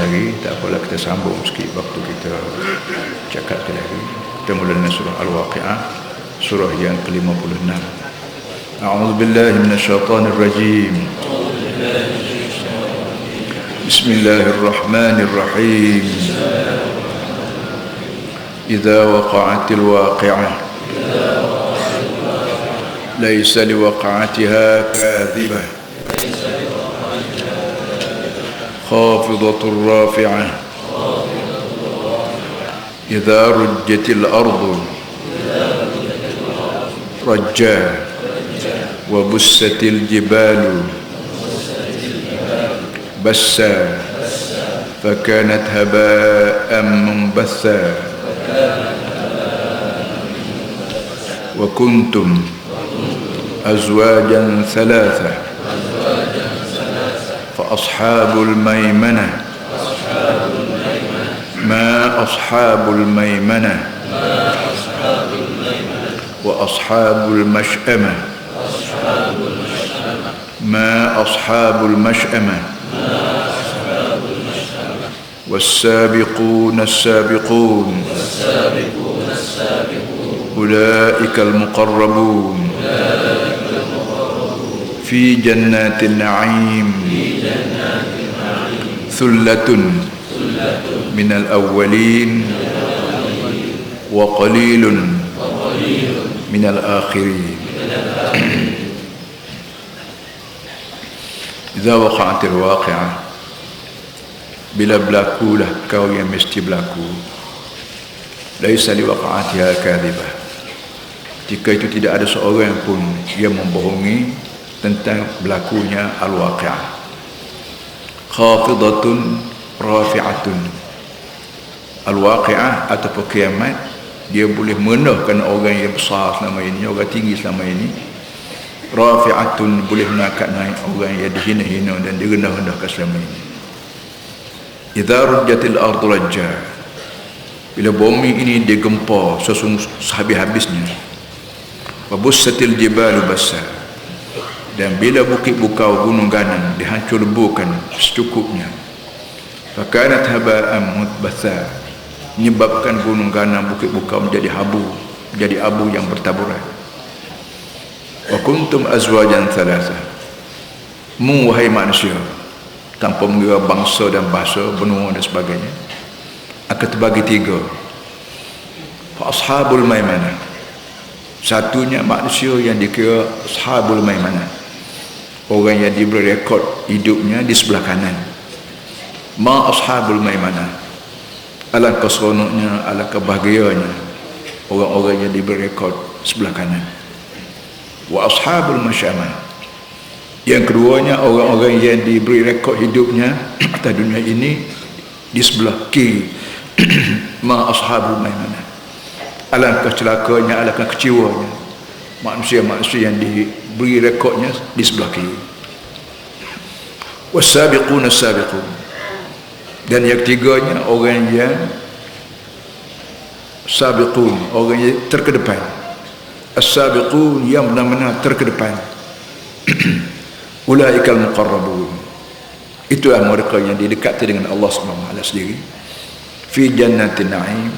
lagi, tak apalah kita sambung sikit waktu kita cakap sekali lagi. Kita mula dengan surah Al-Waqi'ah, surah yang ke-56. A'udzu billahi minasyaitonir rajim. Bismillahirrahmanirrahim. Idza waqa'atil waqi'ah laisa liwaqa'atiha kadhibah khafidatur rafi'ah idza rujjatil ardu rajja wa bussatil jibalu bassa fakanat haba'an munbatha wa kuntum azwajan thalatha fa ashabul maimanah ma ashabul maimanah wa ashabul mash'amah ma ashabul mash'amah والسابقون السابقون أولئك المقربون في جنات النعيم ثلة من الأولين وقليل من الآخرين إذا وقعت الواقعة bila berlakulah kau yang mesti berlaku, laisa liwaqa'atiha kadhibah, jika itu tidak ada seorang pun yang membohongi tentang berlakunya al-waqi'ah. Khafidatun rafi'atun, al-waqi'ah atau kiamat, dia boleh menendahkan orang yang besar selama ini, orang tinggi selama ini. Rafi'atun, boleh mengangkat naik orang yang dihina-hina dan direndah-rendahkan selama ini. Idza rujjatil ardu rajja, bila bumi ini digempar sehabis-habisnya. Wa bussatil jibalu bassa, dan bila bukit bukau gunung ganang dihancur leburkan secukupnya. Fakanat haba'an munbatha, menyebabkan gunung ganang bukit bukau menjadi abu yang bertaburan. Wa kuntum azwajan thalatha, wahai manusia, tanpa mengira bangsa dan bahasa, benua dan sebagainya, akan terbagi tiga. Fa ashabul maimanah, satunya manusia yang dikira ashabul maimanah, orang yang diberi rekod hidupnya di sebelah kanan. Ma ashabul maimanah, alangkah seronoknya, alangkah bahagianya orang-orang yang diberi rekod sebelah kanan. Wa ashabul masyamah, yang keduanya orang-orang yang diberi rekod hidupnya atas dunia ini di sebelah kiri. Ma ashabul maimanah, alangkah celakanya, alangkah kecewanya manusia-manusia yang diberi rekodnya di sebelah kiri. Wasabiqun as-sabiqun, dan yang ketiganya orang yang sabiqun, orang yang terkedepan. As-sabiqun, yang benar-benar terkedepan. Ulaikal muqarrabun, itulah mereka yang didekati dengan Allah SWT sendiri. Fi jannatin na'im,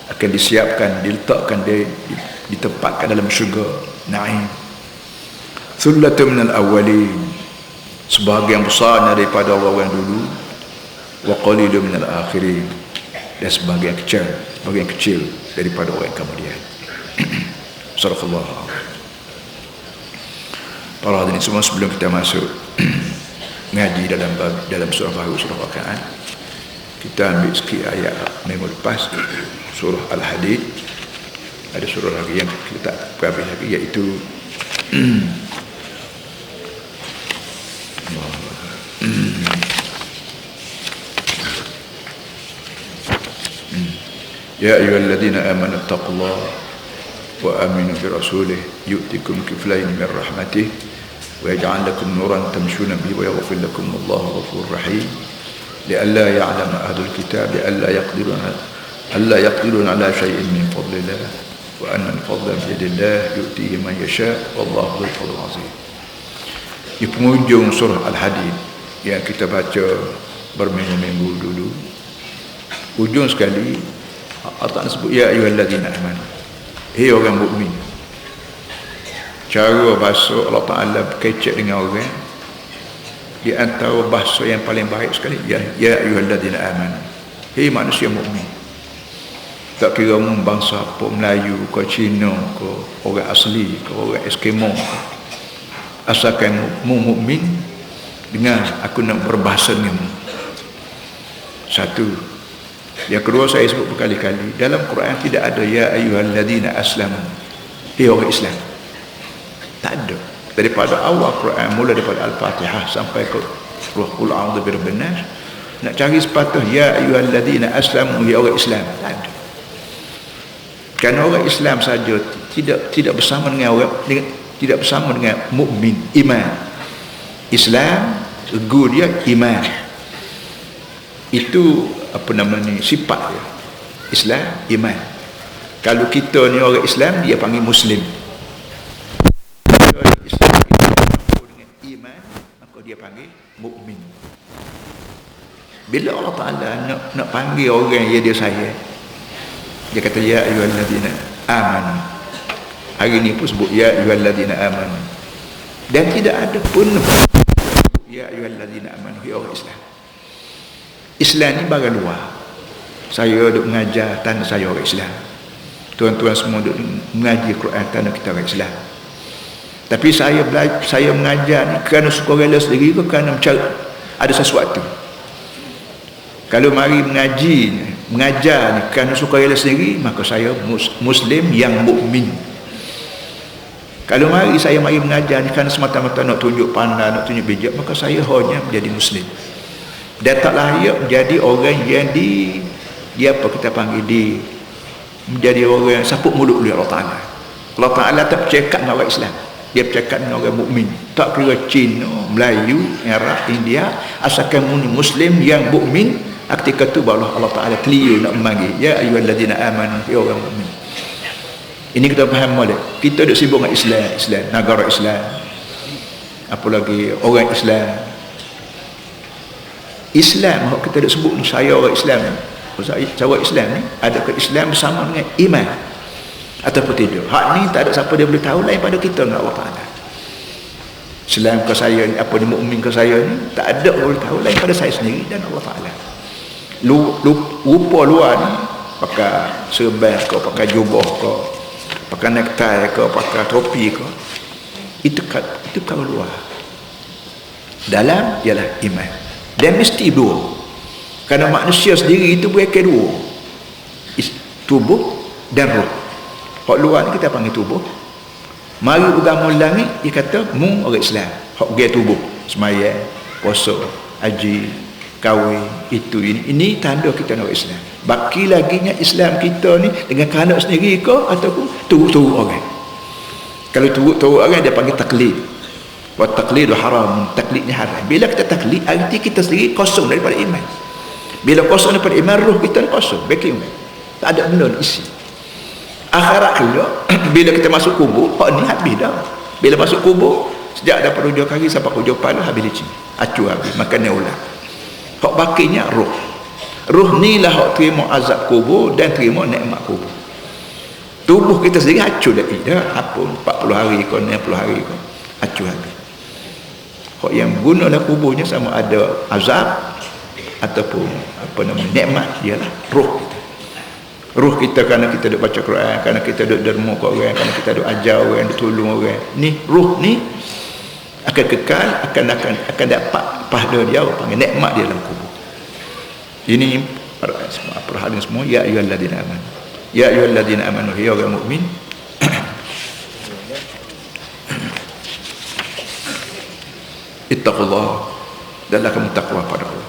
akan disiapkan, diletakkan, ditempatkan dalam syurga na'im. Thullatun minal awwalin, sebahagian besarnya daripada orang dulu. Wa qalilun minal akhirin, dan sebahagian kecil daripada orang kemudian. Sadaqallah. Para hadirin semua, sebelum kita masuk ngaji dalam surah baru, surah Waqi'ah, kita ambil sikit ayat minggu lepas, surah Al-Hadid. Ada surah lagi yang kita tak habis lagi, iaitu Ya ayyuhalladzina amanu taqullaha wa aminu bi rasulih yu'tikum kiflayn min rahmatih wa yaj'al lakum nuran tamshuna bihi wa yaghfir lakum wallahu ghafurur rahim. لئلا يعلم أهل الكتاب ألا يقدرون على شيء من فضل الله وأن الفضل بيد الله يؤتيه من يشاء والله ذو الفضل العظيم. Di penghujung surah Al-Hadid yang kita baca berminggu-minggu dulu. Ujung sekali Allah Ta'ala sebut ya ayyuhalladzina amanu, hei orang mukmin. Cara bahasa Allah Ta'ala berkecek dengan orang, di antara bahasa yang paling baik sekali ya ayyuhalladzina amanu, hei manusia mukmin. Tak kira mu bangsa apa, Melayu ke Cina ke orang asli ke orang Eskimo, asalkan mu mukmin, dengan aku nak berbahasa denganmu. Satu. Yang kedua, saya sebut berkali-kali, dalam Quran tidak ada ya ayyuhalladzina aslamu, hei orang Islam. Tak ada. Daripada awal Quran, mula daripada Al-Fatihah sampai ke Qul a'udzu birabbin nas, nak cari sepatah ya ayyuhalladzina aslamu, hei orang Islam, tak ada. Kerana orang Islam saja tidak bersama dengan tidak bersama dengan mukmin, iman. Islam regu dia iman. Itu apa nama ni, sifat dia. Islam iman. Kalau kita ni orang Islam, dia panggil muslim. Kalau Islam kita dengan iman, maka dia panggil mukmin. Bila Allah Ta'ala nak panggil orang yang dia sayang, dia kata ya ayyuhalladzina amanu. Hari ni pun sebut ya ayyuhalladzina amanu. Dan tidak ada pun ya ayyuhalladzina amanu, hei orang Islam. Islam ni barang luar. Saya duk mengajar tanah saya orang Islam. Tuan-tuan semua duk mengaji Quran tanah kita orang Islam. Tapi saya mengajar ni kerana suka rela sendiri ke kerana mencari ada sesuatu. Kalau mari mengajar ni kerana suka rela sendiri, maka saya muslim yang mukmin. Kalau saya mari mengajar ni kerana semata-mata nak tunjuk pandai, nak tunjuk bijak, maka saya hanya menjadi muslim. Dan tak layak menjadi orang yang dia apa kita panggil, menjadi orang yang sapuk mulut oleh Allah Ta'ala. Allah Ta'ala tak bercakap dengan orang Islam, dia bercakap dengan orang mukmin. Tak kira Cina, Melayu, Arab, India, asalkan muslim yang mukmin. Ketika tu barulah Allah Ta'ala clear nak memanggil ya ayyuhalladzina amanu, ya orang mukmin. Ini kita faham boleh. Kita duk sibuk dengan Islam, negara Islam, apalagi orang Islam kita duk sebut ni, saya orang Islam. Cara Islam ni, adakah Islam bersama dengan iman ataupun tidak? Hak ni tak ada siapa dia boleh tahu lain pada kita dengan Allah Ta'ala. Islam ke saya ni, apa ni, mukmin ke saya ni, tak ada boleh tahu lain pada saya sendiri dan Allah Ta'ala. Rupa luar ni, pakai serban ke, pakai jubah ke, pakai necktie ke, pakai topi ke, itu kalau luar. Dalam ialah iman. Dan mesti dua. Kerana manusia sendiri itu berkait dua, tubuh dan roh. Hak luar ni kita panggil tubuh. Mari agama langit, dia kata mu orang Islam. Hak gaya tubuh, sembahyang, puasa, haji, kahwin, itu ini tanda kita orang Islam. Baki laginya Islam kita ni dengan kanak sendiri ke ataupun turut-turut orang. Kalau turut-turut orang dia panggil taklid. Wa taqlidu haram, taklidnya haram. Bila kita taklid, arti kita sendiri kosong daripada iman. Bila kosong daripada iman, roh kita kosong, baki iman. Tak ada benda isi. Akhirat pula, bila kita masuk kubur, hak ni habis dah. Bila masuk kubur, sejak daripada hujung kaki sampai hujung kepala habis licin. Acu habis, makannya ulang. Hak bakinya roh. Roh ni lah hak terima azab kubur dan terima nikmat kubur. Tubuh kita sendiri hancur dah tidak. Apa 40 hari ke 60 hari ke, hancur habis. Hak yang gunalah kuburnya sama ada azab ataupun apa nama nikmat, ialah roh kita. Roh kita kerana kita duk baca Quran, kerana kita duk derma kat orang, kerana kita duk ajar orang, duk tolong orang. Ni roh ni akan kekal, akan dapat pahala dia, panggil nikmat dia dalam kubur. Ini perhatian semua, ya ayyuhalladzina amanu. Ya ayyuhalladzina amanu, ya orang mukmin. Ittaqullah, dan kamu takwa pada Allah.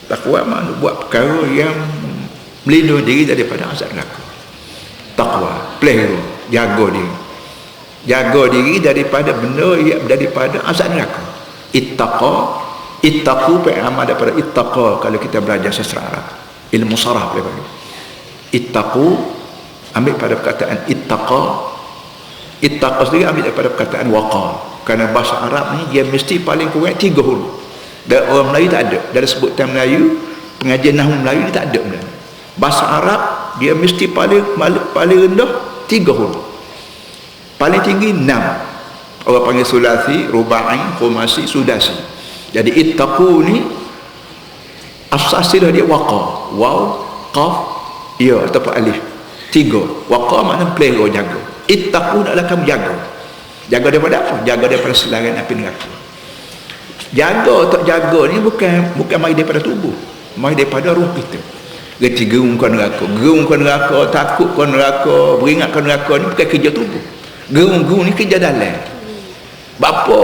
Takwa makna buat perkara yang melindungi diri daripada azab neraka. Takwa, pelihara, jaga diri daripada benda yang daripada azab neraka. Ittaqu amal daripada ittaqa. Kalau kita belajar sastra Arab, ilmu saraf boleh bagi. Ittaqu ambil pada perkataan ittaqa sendiri ambil daripada perkataan waqa, Kerana bahasa Arab ni dia mesti paling kurang 3 huruf. Dan orang Melayu tak ada. Dari sebutan Melayu, pengajian nahwu Melayu ni tak ada benda. Bahasa Arab dia mesti paling rendah 3 huruf. Paling tinggi 6. Orang panggil sulasi, rubai, khumasi, sudasi. Jadi ittaqu ni asasilah dia waqa. Waw, qaf, ya ataupun alif. 3. Waqa makna pelera, jaga. Ittaqu adalah kamu jaga. Jaga daripada apa? Jaga daripada selaran api neraka. Jaga tak jaga ni bukan mari daripada tubuh, mari daripada roh kita. Reti gerung ke neraka, takut ke neraka, beringat ke neraka ni bukan kerja tubuh. Gerung ni kerja dalam. Bapa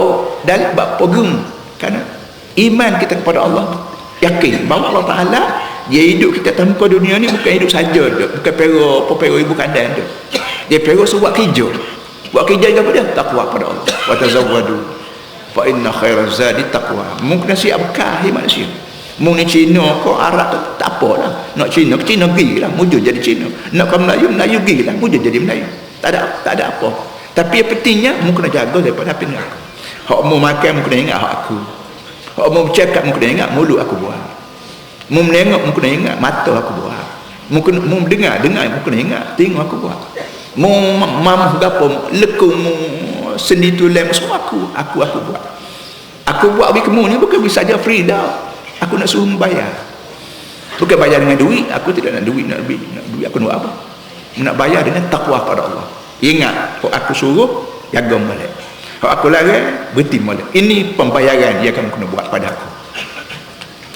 gerung? Kerana iman kita kepada Allah, yakin bahawa Allah Ta'ala dia hidup kita atas muka dunia ni bukan hidup saja dah, bukan pero ibu kandang dah. Dia pero buat kerja. Buat kerja apa dia? Takwa pada Allah. Wa tazawwadu fa inna khairaz zadi taqwa. Mungkin siap bekal manusia. Mungkin Cina ke Arab tu tak apalah. Nak Cina pergilah, mujur jadi Cina. Nak ke Melayu pergilah, mujur jadi Melayu. Tak ada apa. Tapi yang pentingnya mu kena jaga daripada api neraka. Hak mu makan mu kena ingat hak aku. Hak mu bercakap mu kena ingat mulut aku buat. Mu menengok mu kena ingat mata aku buat. Mu dengar mu kena ingat tengok aku buat. Mu mamah gapo lekung mu sendi tulang semua aku buat. Aku buat bagi kamu ni bukan bisa saja free dah. Aku nak suruh membayar. Bukan bayar dengan duit. Aku tidak nak duit, nak duit aku nak apa? Nak bayar dengan takwa pada Allah. Ingat, kalau aku suruh jaga molek. Kalau aku larang berhenti molek. Ini pembayaran dia akan kena buat pada aku.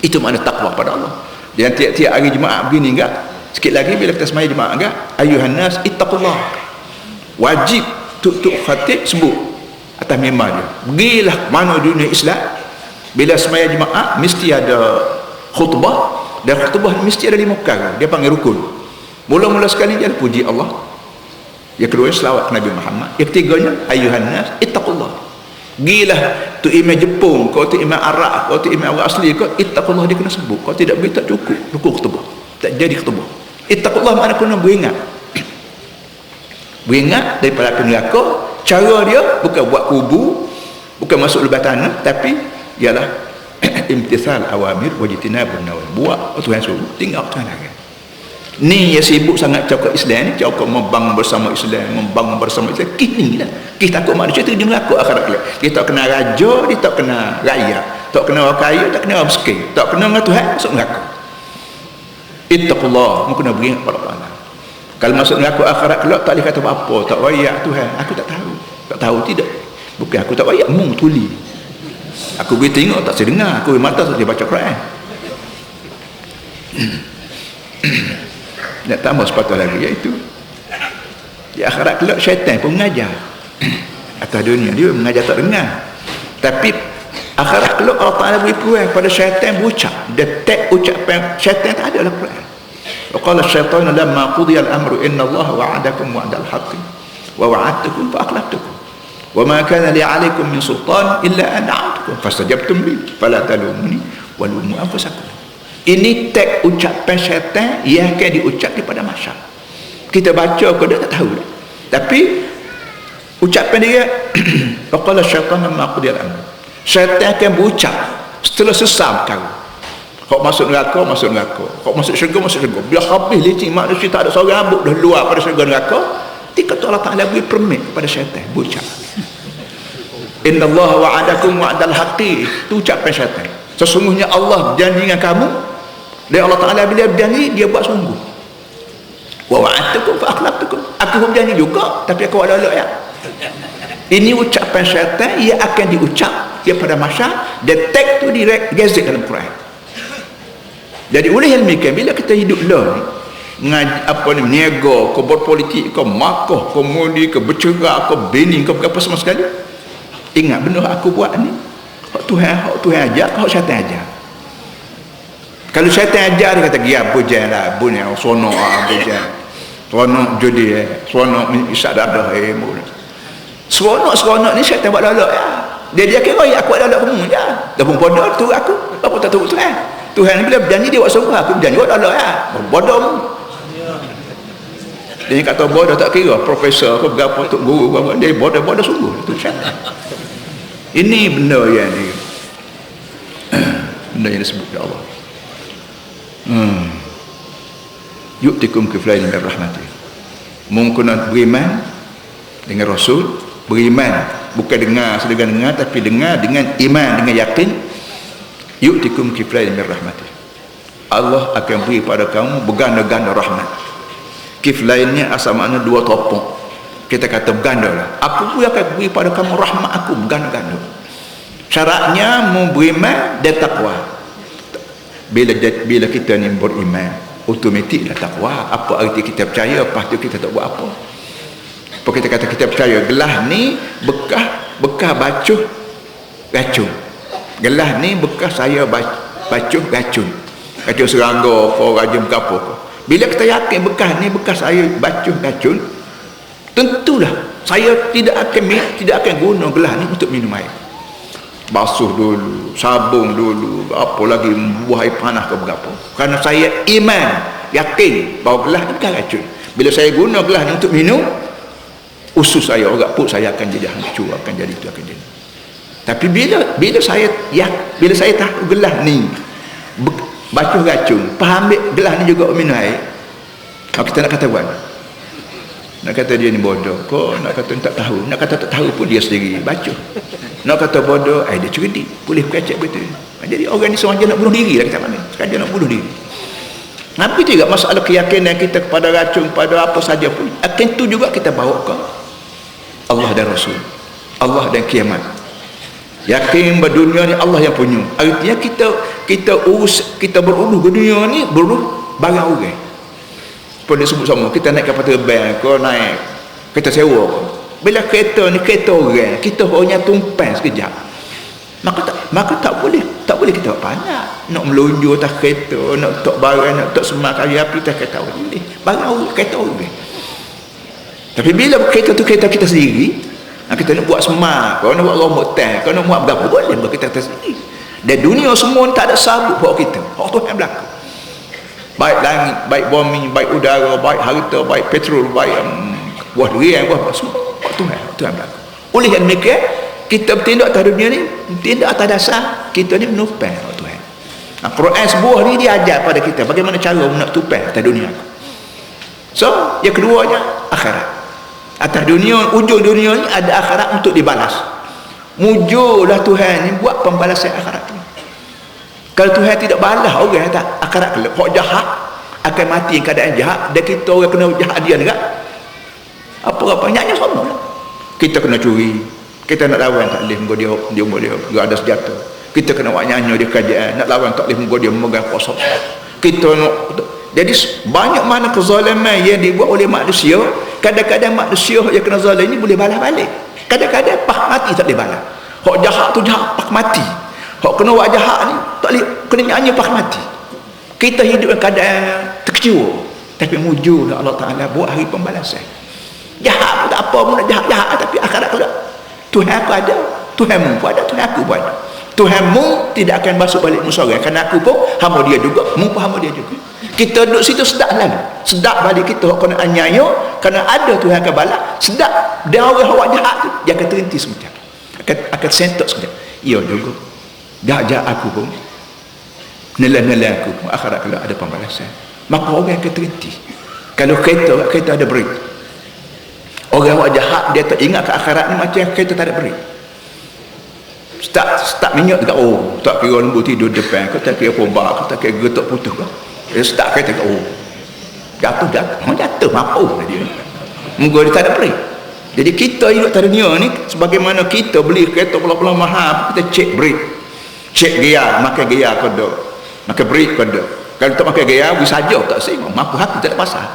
Itu makna takwa pada Allah. Dan tiap-tiap hari Jumaat begini enggak? Sikit lagi bila kita semaya Jumaat enggak? Ayuhan nas ittaqullah. Wajib tuk khatib sebut atas mimbar dia. Pergilah mana dunia Islam, bila semaya Jumaat mesti ada khutbah, dan khutbah mesti ada 5 perkara. Dia panggil rukun. Mula-mula sekali dia puji Allah. Yang kedua selawat Nabi Muhammad. Yang ketiganya ayuhan nas ittaqullah. Gilah tu imam Jepun, kau tu imam Arab, kau tu imam orang asli, kau ittaqullah dia kena sebut. Kau tidak boleh tak cukup rukun khutbah. Tak jadi khutbah. Ittaqullah makna kena beringat. Beringat daripada api neraka. Cara dia bukan buat kubu, bukan masuk lubang tanah, tapi ialah imtithal awamir wajtinabun nawahi. Buat Tuhan suruh, tinggal Tuhan larang. Ni yang sibuk sangat cakap Islam ni, cakap membangun bersama Islam. Kini lah. Kita takut manusia tu dia neraka akhirat kelak. Dia tak kena raja, dia tak kena rakyat, tak kena orang kaya, tak kena orang miskin, tak kena dengan Tuhan, masuk neraka. Ittaqullah, mu kena beringat pada Allah. Kalau masuk neraka akhirat kelak tak boleh kata apa, tak wayak Tuhan, aku tak tahu. Tak tahu tidak. Bukan aku tak wayak, mu tuli. Aku boleh tengok tak saya dengar, aku boleh mata tak saya baca Quran. Nak tambah sepatah lagi, iaitu di akhirat kelak syaitan pun mengajar. Atas dunia dia mengajar tak dengar. Tapi akhirat kelak Allah Ta'ala beri peluang pada syaitan berucap. Detek ucapan syaitan tak ada dalam Quran. Waqala syaitanu lamma qudiya al-amru inna Allah wa'adakum wa'dal haqqi wa wa'adtukum fa akhlaftukum wa ma kana li 'alaykum min sultan illa an da'awtukum fastajabtum li fala talumuni wa lumu anfusakum. Ini teks ucapan syaitan yang akan diucap pada masyarakat. Kita baca kau dah tak tahu dah. Tapi ucapan dia waqala syaitanu lamma qudiya al-amru. Syaitan akan berucap setelah sesam perkara. Kau masuk neraka, masuk neraka. Kau masuk syurga, masuk syurga. Bila habis licin manusia tak ada seorang rambut dah luar pada syurga neraka, ketika tu Allah Ta'ala beri permit kepada syaitan berucap. Inna Allah wa'adakum wa'adal haqqi. Itu ucapan syaitan. Sesungguhnya Allah berjanji dengan kamu, dan Allah Ta'ala bila berjanji dia buat sungguh. Wa wa'adtukum fa akhlaftukum. Aku pun berjanji juga, tapi aku ada ya. Ini ucapan syaitan ia akan diucap pada masa dan teks tu direct gazet dalam Quran. Jadi oleh hal demikian bila kita hidup lah ni niaga, kau berpolitik, kau makoh, kau mudi, kau bercerak, kau bini, kau apa sama sekali, ingat benda aku buat ni hak Tuhan ajar, hak syaitan ajar. Kalau syaitan ajar dia kata dia bujan lah, bunya sono bujan, sono judi sono isyak dadah seronok ni syaitan buat lalak ya. Dia kira aku ada lalak kamu je. Dah pun bodoh tu aku. Apa tak tahu Tuhan. Tuhan bila berjanji dia buat sungguh, aku berjanji buat lalak ya. Bodoh. Dia kata bodoh tak kira profesor ke berapa tok guru berapa, dia bodoh sungguh tu syaitan. Ini benda yang benda yang disebut oleh Allah. Yu'tikum kiflain min rahmatih. Mungkin beriman dengan Rasul, beriman bukan dengar dengar tapi dengar dengan iman, dengan yakin. Yu'tikum kiflain min rahmatih. Allah akan beri pada kamu berganda-ganda rahmat. Kiflainnya asal makna dua topong. Kita kata berganda lah. Aku pun akan beri pada kamu rahmat aku berganda-ganda. Syaratnya mau beriman dan takwa. Bila kita ni beriman, automatiklah takwa. Apa arti kita percaya, lepas tu kita tak buat apa. Apa kita kata kita percaya, gelas ni bekas bacuh racun. Gelas ni bekas saya bacuh racun. Racun serangga ke, rajum ke apa ke. Bila kita yakin bekas ni bekas saya bacuh racun, tentulah saya tidak akan guna gelas ni untuk minum air. Basuh dulu, sabung dulu, apa lagi, buah air panas ke berapa. Kerana saya iman, yakin bahawa gelas ni bukan racun. Bila saya guna gelas ni untuk minum, usus saya, orang pun saya akan jadi hancur, akan jadi itu, akan jadi. Tapi bila saya tahu gelas ni bacuh racun, ambil gelas ni juga minum air, kita nak kata buat, nak kata dia ni bodoh kok, nak kata tak tahu, nak kata tak tahu pun dia sendiri bacuh, nak kata bodoh, dia cerdik, boleh kacak betul. Jadi orang ni sengaja nak bunuh diri lah, kita panggil sengaja nak bunuh diri. Tapi juga masalah keyakinan kita kepada racun, pada apa saja pun, akan itu juga kita bawa ke Allah dan Rasul, Allah dan kiamat. Yakin bahawa dunia ni Allah yang punya. Artinya kita beruruh ke dunia ni, beruruh barang orang. Pun dia sebut sama, kita naik kapal terbang ke, naik kita sewa ke. Bila kereta ni kereta orang, kita hanya tumpang sekejap, maka tak boleh kita pandang nak melunjur atas kereta, nak letak barang, nak letak semak kayu api atas kereta boleh, barang orang, kereta orang. Tapi bila kereta tu kereta kita sendiri, kita nak buat semak, kalau nak buat rombok tank, kalau nak buat berapa, boleh buat kita sendiri. Dan dunia semua tak ada sabuk buat kita, hak tu yang berlaku. Baik langit, baik bumi, baik udara, baik harta, baik petrol, baik buah durian, buah semua hak tu yang berlaku. Oleh yang demikian, kita bertindak atas dunia ni, bertindak atas dasar kita ni menupang Tuhan. Quran sebuah ni dia ajar pada kita bagaimana cara nak tupang atas dunia. So, yang keduanya akhirat. Atas dunia, ujung dunia ni ada akhirat untuk dibalas. Mujurlah Tuhan ni buat pembalasan akhirat ni. Kalau Tuhan tidak balas orang tak akhirat kelak, hak jahat akan mati keadaan jahat, dan kita orang kena jahat dia juga. Apa-apa nyaknya sama lah. Kita kena curi, kita nak lawan tak boleh, dia boleh ada senjata. Kita kena buat nyanyi dia kerajaan, nak lawan tak boleh, dia memegang kuasa. Kita nak, jadi banyak mana kezaliman yang dibuat oleh manusia. Kadang-kadang manusia yang kena zalim ni boleh balas balik. Kadang-kadang pak mati tak boleh balas. Hak jahat tu jahat pak mati. Hak kena buat jahat ni tak boleh, kena nyanyi pak mati. Kita hidup dalam keadaan terkecewa, tapi mujurlah Allah Ta'ala buat hari pembalasan. Jahat pun tak apa pun, nak jahat-jahat, tapi akhirat tu tak. Tuhan aku ada, Tuhanmu pun ada, Tuhan aku pun ada. Tuhanmu tidak akan masuk balik musyarah, kerana aku pun hamba dia juga, mu pun hamba dia juga. Kita duduk situ sedap lalu, sedap balik kita kena anyaya, kerana ada Tuhan akan balas, sedap. Dan orang awak jahat tu dia akan terhenti sekejap, akan sentok sekejap. Ya juga, jahat aku pun, nilai-nilai aku pun akhirat kalau ada pembalasan, maka orang akan terhenti. Kalau kereta ada break, orang awak jahat dia tak ingat ke akhirat ni, macam kereta tak ada break. Start minyak dekat, tak kira lembu tidur depan, kau tak kira pobak, kau tak kira getok putus kau. Dia start kereta kat, jatuh mampu dia. Moga dia tak ada break. Jadi kita hidup atas dunia ni, sebagaimana kita beli kereta pulang-pulang mahal, kita cek break, cek gear, makan gear kau dah, makan break kau dah. Kalau tak makan gear, bisa saja tak sih, mampu aku tak ada pasal.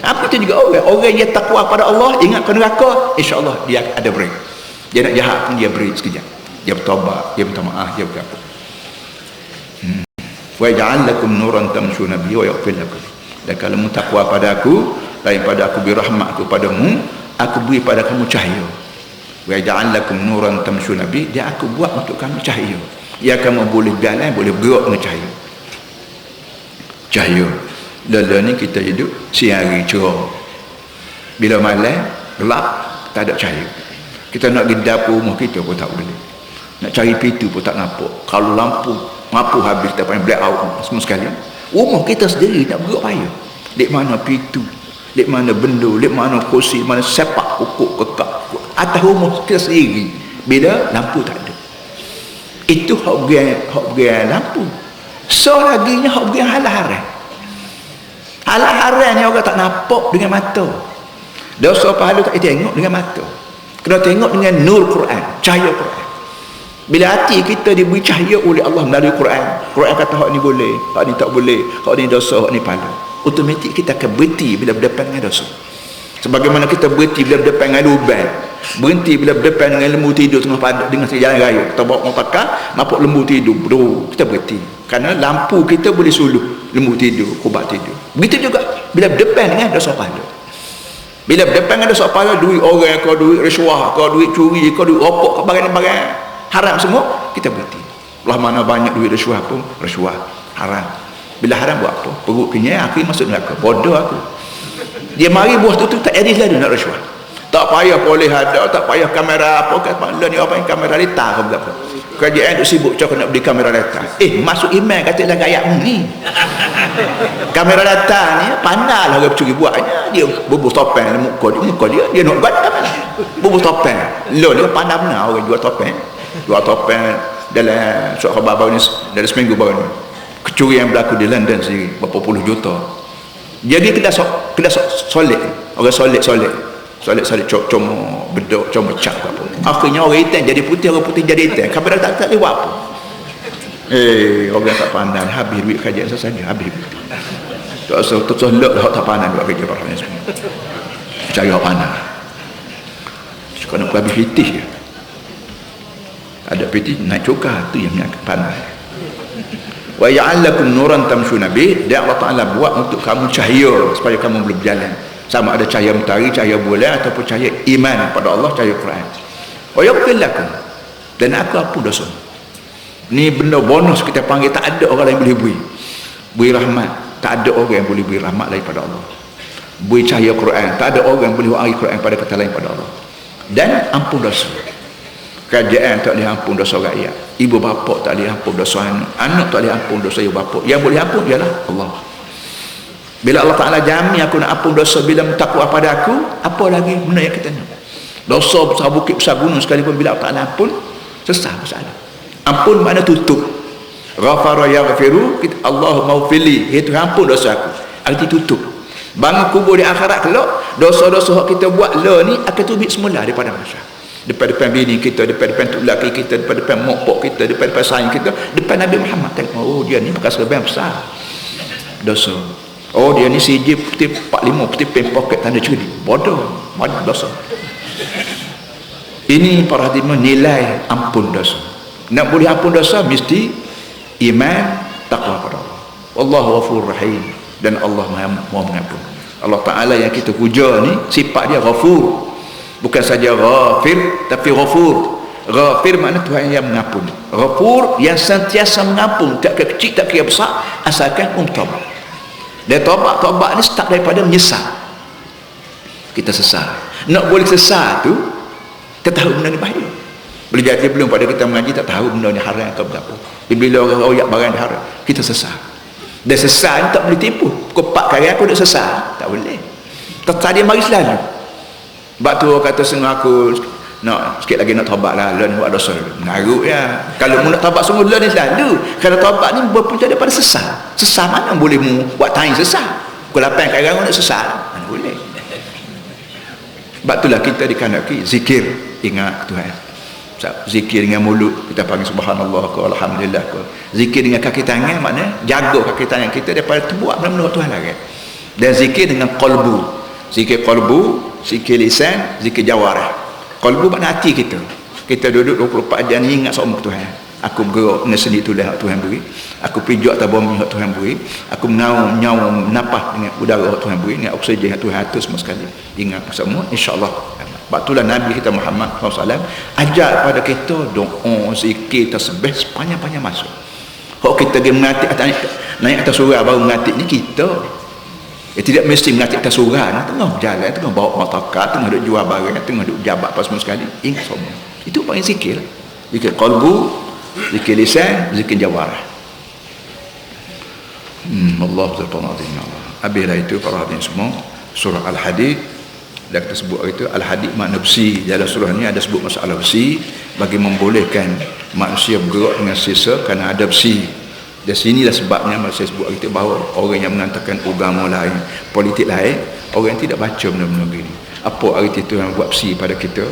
Apa itu juga orang yang takwa pada Allah, ingat ke neraka, insya-Allah dia ada break. Dia nak jahat pun dia break sekejap, dia bertaubat, dia minta maaf, dia berapa. Wa ja'al lakum nuran tamshuna bihi wa yaghfir lakum. Dan kalau mu takwa pada aku, daripada aku beri rahmat aku padamu, aku beri pada kamu cahaya. Wa ja'al lakum nuran tamshuna bihi, dia aku buat untuk kamu cahaya. Ya kamu boleh jalan, boleh bergerak dengan cahaya. Cahaya. Dalam ni kita hidup siang hari cerah. Bila malam gelap, tak ada cahaya. Kita nak pergi dapur rumah kita pun tak boleh. Nak cari pintu pun tak nampak. Kalau lampu habis, kita panggil black out semua sekali. Rumah kita sendiri tak bergerak payah. Dek mana pintu, dek mana benda, dek mana kursi, mana sepak kukuk kekak atas rumah kita sendiri. Bila lampu tak ada, itu hak bergerak lampu. So laginya hak bergerak halah-haram. Halah-haram ni orang tak nampak dengan mata. Dosa pahala tak tengok dengan mata. Kena tengok dengan nur Quran, cahaya Quran. Bila hati kita diberi cahaya oleh Allah melalui Quran, Quran kata hak ni boleh, hak ni tak boleh, hak ni dosa, hak ni pahala, automatik kita akan berhenti bila berdepan dengan dosa. Sebagaimana kita berhenti bila berdepan dengan lubang, berhenti bila berdepan dengan lembu tidur tengah padat dengan jalan raya, kita bawa motor nampak lembu tidur, bro, kita berhenti kerana lampu kita boleh suluh lembu tidur, kubat tidur. Begitu juga bila berdepan dengan dosa pahala. Bila berdepan dengan dosa pahala, duit orang kau, duit rasuah kau, duit curi kau, duit rokok kau, barang-barang haram semua, kita berhenti. Belah mana banyak duit rasuah pun, rasuah haram. Bila haram buat apa? Perut kenyang, aku masuk neraka. Bodoh aku. Dia mari buah tu tak edis lah dia nak rasuah. Tak payah boleh ada, tak payah kamera apa, kata ni apa yang kamera letak ke berapa. Kerajaan tu sibuk cakap nak beli kamera letak. Masuk email katalah gaya ni. Kamera letak ni pandai lah orang curi buatnya. Dia bubus topeng muka dia nak buat kamera. Bubus topeng. Lo dia pandai benar orang jual topeng. Jual topeng dalam surat khabar baru ni, dari seminggu baru ni. Kecuri yang berlaku di London sendiri berapa puluh juta. Jadi kita solek orang solek comel bedok comel cap apa. Akhirnya orang hitam jadi putih, orang putih jadi hitam. Khabar tak boleh buat apa. Orang tak pandai, habis duit kajian saja, habis. Tak usah tersolek lah tak pandai buat kerja barang ni semua. Cari orang pandai. Sekarang nak habis fitih je. Ada peti naik cokar, tu yang pandai. Wa ya'allakum nuran tamshuna bih, dan Allah Taala buat untuk kamu cahaya supaya kamu boleh berjalan. Sama ada cahaya mentari, cahaya bulan ataupun cahaya iman pada Allah, cahaya Quran. Wa yaghfir lakum, dan aku ampun dosa. Ni benda bonus kita panggil, tak ada orang lain boleh beri rahmat, tak ada orang yang boleh beri rahmat daripada Allah. Beri cahaya Quran, tak ada orang yang boleh wahai Quran pada kata lain pada Allah. Dan ampun dosa. Kerajaan tak boleh ampun dosa rakyat, ibu bapa tak boleh ampun dosa anak tak boleh ampun dosa ibu bapa. Yang boleh ampun ialah Allah. Bila Allah Ta'ala jamin aku nak ampun dosa bila bertakwa pada aku, apa lagi benda yang kita nak? Dosa besar bukit besar gunung sekalipun bila Allah Ta'ala ampun, sesat masalah. Ampun makna tutup. Ghafara yaghfiru, Allahumma ghfirli, itu ampun dosa aku, arti tutup. Bangun kubur di akhirat kelak, dosa-dosa kita buat ni akan tubik semula daripada masyarakat. Depan-depan bini kita, depan-depan tok laki kita, depan-depan mak pok kita, depan-depan saing kita, depan Nabi Muhammad. Tengok, oh dia ni bekas lebih besar dosa. Oh dia ni CJ putih 45 putih pen poket tanda curi. Bodoh dosa. Ini para hadirin nilai ampun dosa. Nak boleh ampun dosa mesti iman, takwa pada Allah. Wallahu ghafurur rahim, dan Allah Maha mengampun. Allah Taala yang kita puja ni sifat dia ghafur. Bukan saja ghafir, tapi ghafur. Ghafir makna Tuhan yang mengampun. Ghafur yang sentiasa mengampun, tak kira kecil, tak kira besar, asalkan taubat. Dan taubat ni start daripada menyesal. Kita sesal. Nak boleh sesal tu, kita tahu benda ni bahaya. Boleh jadi belum pada kita mengaji tak tahu benda ni haram atau berapa. Bila orang royak barang haram, kita sesal. Dan sesal ni tak boleh tipu. Pukul 4 kali aku duduk sesal, tak boleh. Tak dia mari selalu. Sebab tu orang kata sungguh aku nak sikit lagi nak taubat lah, learn buat dosa mengarut ya. Kalau mu nak taubat sungguh learn ni selalu. Kalau taubat ni berpunca daripada sesal. Sesal mana boleh mu buat time sesal? Pukul 8 kadang-kadang nak sesal, mana boleh. Sebab itulah kita dikandaki zikir, ingat Tuhan. Zikir dengan mulut kita panggil subhanallah ke alhamdulillah ke. Zikir dengan kaki tangan makna jaga kaki tangan kita daripada terbuat benda-benda Tuhan larang. Dan zikir dengan qalbu. Zikir qalbu, zikir lisan, zikir jawarih. Qalbu makna hati kita. Kita duduk 24 jam ni ingat sama Tuhan. Aku bergerak dengan sendi tulis hak Tuhan beri. Aku pijak atas bumi hak Tuhan beri. Aku mengaum napas dengan udara hak Tuhan beri, dengan oksigen hak Tuhan atur semua sekali. Ingat semua insya-Allah. Sebab itulah Nabi kita Muhammad SAW ajar pada kita doa, zikir, tasbih sepanjang-panjang masa. Hak kita pergi mengatik naik atas surau baru mengatik ni kita. Tidak mesti mengatik atas surau, tengah berjalan, tengah bawa motor car, tengah duk jual barang, tengah duk jabat apa semua sekali. Ingat semua. Itu paling zikir. zikir qalbu, zikir lisan, zikir jawarah. Allah subhanahu wa ta'ala. Habislah itu para hadirin semua, surah Al-Hadid. Dan kita sebut itu Al-Hadid makna besi. Dalam surah ni ada sebut masalah besi bagi membolehkan manusia bergerak dengan sisa kerana ada besi. Dan sinilah sebabnya saya sebut itu bahawa orang yang mengatakan agama lain, politik lain, orang yang tidak baca benda-benda begini. Apa arti itu yang buat besi pada kita?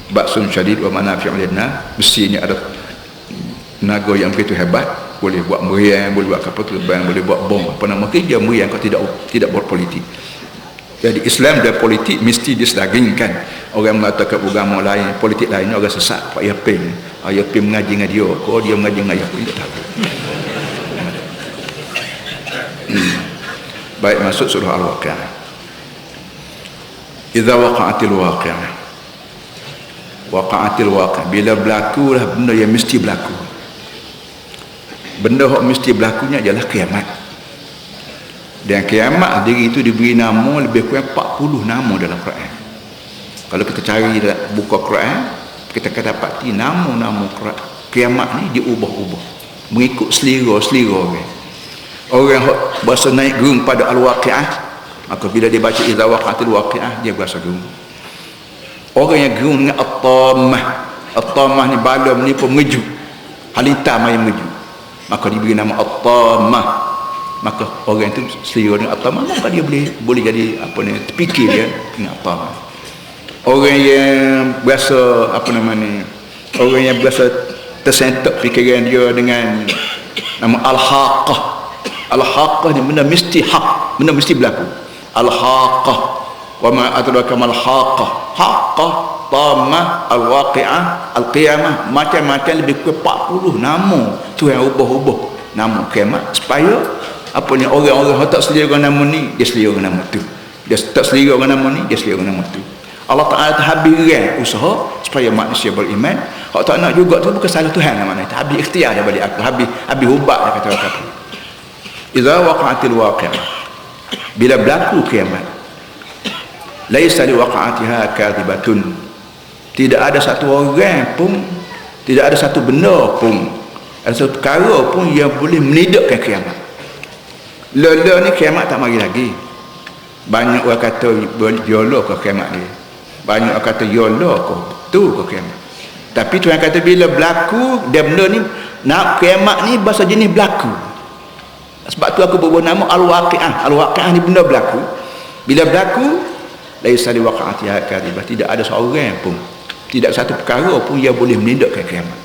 Ba'sun syadid wa manafi'u lana. Besi ni ada tenaga yang begitu hebat, boleh buat meriam, boleh buat kapal terbang, boleh buat bom, apa nama kerja meriam kau tidak buat politik. Jadi Islam dan politik mesti disedagingkan. Orang mengatakan agama lain, politik lain, orang sesat. Pak Yaping, Yaping mengaji dengan dia, kau dia mengaji dengan Yaping, tak tahu. Baik, masuk surah Al-Waqi'ah. Idza waqa'atil waqi'ah. Waqa'atil waqi'ah, bila berlaku lah benda yang mesti berlaku. Benda yang mesti berlakunya adalah kiamat. Dan kiamat diri itu diberi nama lebih kurang 40 nama dalam Quran. Kalau kita cari buka Quran, kita akan dapati nama-nama kiamat ni diubah-ubah mengikut selera-selera orang. Orang berasa naik gerung pada Al-Waqi'ah, maka bila dia baca idza waqa'atil waqi'ah, dia berasa gerung. Orang yang gerung dengan at-tammah, at-tammah ni bala menipu mengejut, halitam yang mengejut, maka diberi nama at-tammah. Maka orang itu selera dengan at-tammah, maka dia boleh jadi apa ni, terfikir dia dengan at-tammah. Orang yang berasa apa nama ni, orang yang berasa tersentak fikiran dia dengan nama al-haqqah. Al-haqqah ni benda mesti hak, benda mesti berlaku. Al-haqqah, wa ma adraka mal haqqah. Haqqah, tammah, al-waqi'ah, al-qiyamah, macam-macam lebih kurang 40 nama tu yang ubah-ubah nama kiamat supaya apa ni, orang-orang yang tak selera nama ni, dia selera nama tu. Dia tak selera nama ni, dia selera nama tu. Allah Ta'ala habiskan usaha supaya manusia beriman. Kalau tak nak juga tu bukan salah Tuhan lah maknanya. Habis ikhtiar dia balik aku, habis ubat dia kata-kata. Idza waqa'atil waqi'ah, bila berlaku kiamat, laisa li waqa'atiha kadhibatun, tidak ada satu orang pun, tidak ada satu benda pun, ada satu perkara pun yang boleh menidakkan kiamat. Lala ni kiamat tak mari lagi. Banyak orang kata yola ke kiamat dia, banyak orang kata yola ke tu ke kiamat. Tapi Tuhan kata bila berlaku dan benda ni, nak kiamat ni bahasa jenis berlaku. Sebab tu aku berbuat nama Al-Waqi'ah. Al-Waqi'ah ni benda berlaku. Bila berlaku, laisa li waqa'atiha kadhibah, tidak ada seorang pun, tidak satu perkara pun yang boleh menindakkan kiamat.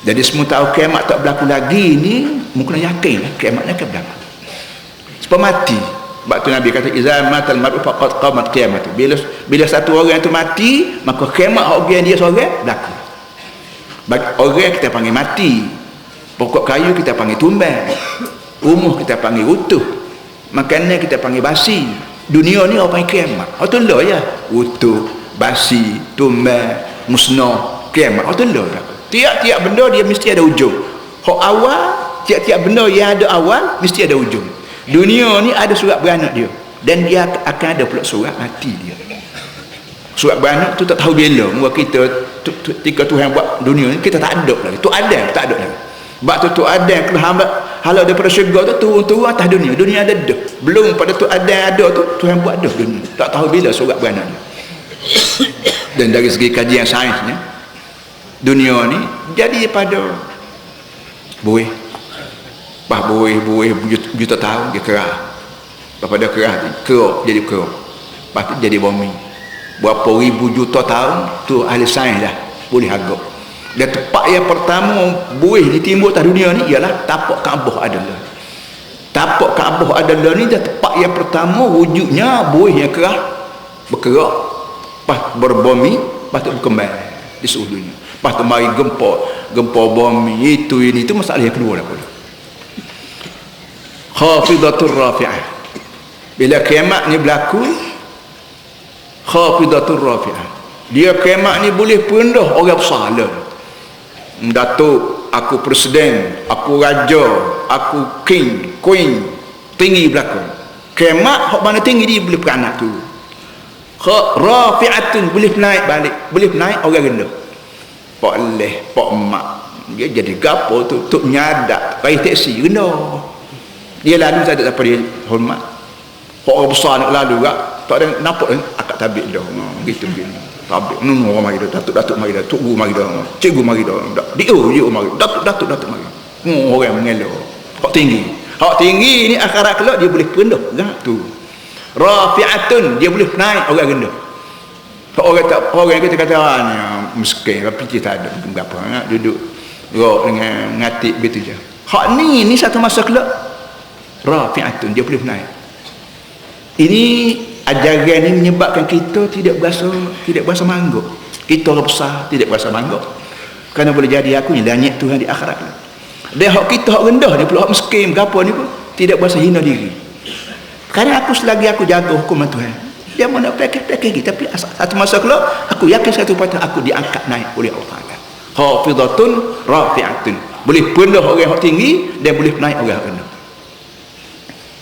Jadi semua tahu kiamat tak berlaku lagi ni, mungkin yakin kiamat ni akan berlaku. Sebab mati. Sebab tu Nabi kata iza matal mar'u faqad qamat qiyamatu. Bila satu orang itu mati, maka kiamat orang dia seorang berlaku. Bagi orang kita panggil mati, pokok kayu kita panggil tumbang, rumah kita panggil utuh, makanan kita panggil basi. Dunia ni orang panggil kiamat. Oh tu lah ya, utuh, basi, tumbang, musnah, kiamat. Oh tu lah. Tiap-tiap benda dia mesti ada ujung. Hak awal, tiap-tiap benda yang ada awal mesti ada ujung. Dunia ni ada surat beranak dia, dan dia akan ada pula surat mati dia. Surat beranak tu tak tahu bila. Mula kita ketika Tuhan buat dunia ni, kita tak ada lagi. Tu ada, tak ada lagi. Sebab tu ada kalau hamba halau daripada syurga tu turun atas dunia. Dunia ada dah. Belum pada tu ada tu Tuhan buat dah dunia. Tak tahu bila surat beranak dia. Dan dari segi kajian sainsnya, dunia ni jadi pada buih juta tahun dia kerah. Lepas dia kerah tu kerok jadi kerok. Lepas tu jadi bumi. Berapa ribu juta tahun tu ahli sains dah boleh agak. Dan tempat yang pertama buih ditimbul atas dunia ni ialah tapak Kaabah adalah. Tapak Kaabah adalah ni dah tempat yang pertama wujudnya buih yang kerah bergerak, lepas berbumi, lepas tu berkembang di seluruh dunia. Lepas tu mari gempa bumi ini tu masalah yang kedua dah pula. Khafidatur rafi'ah. Bila kiamat ni berlaku, khafidatur rafi'ah, dia kiamat ni boleh pendah orang besar lah. Datuk, aku presiden, aku raja, aku king, queen, tinggi belakang. Kiamat hak mana tinggi dia boleh beranak tu. Rafi'atun boleh naik balik, boleh naik orang rendah. pak leh, pak mak. Dia jadi gapo tu nyadak pai teksi rendah. Dia lalu tak ada apa dia hormat. Pak orang besar nak lalu gak tak ada nampak akak tabik dah. Gitu begini. Tabik orang mari dah, datuk mari dah, tok guru mari dah, cikgu mari dah. Dia mari, datuk mari. Orang mengelak. Hak tinggi ni akhirat kelak dia boleh pendah gak tu. Rafi'atun dia boleh naik orang rendah. Orang kita kata ni miskin tapi dia tak ada berapa duduk rok dengan ngatik begitu je. Hak ni satu masa kelak rafi'atun dia boleh naik. Ini ajaran ni menyebabkan kita tidak berasa mangguk. Kita orang besar tidak berasa mangguk. Kerana boleh jadi aku ni langit Tuhan di akhirat. Dan hak kita hak rendah ni pula hak miskin berapa ni pun tidak berasa hina diri. Kerana aku selagi aku jaga hukuman Tuhan. Dia mana pakai tapi satu masa kelak aku yakin satu patah aku diangkat naik oleh Allah Taala. Hafidatun rafi'atun. Boleh pendah orang yang tinggi dan boleh naik orang yang rendah.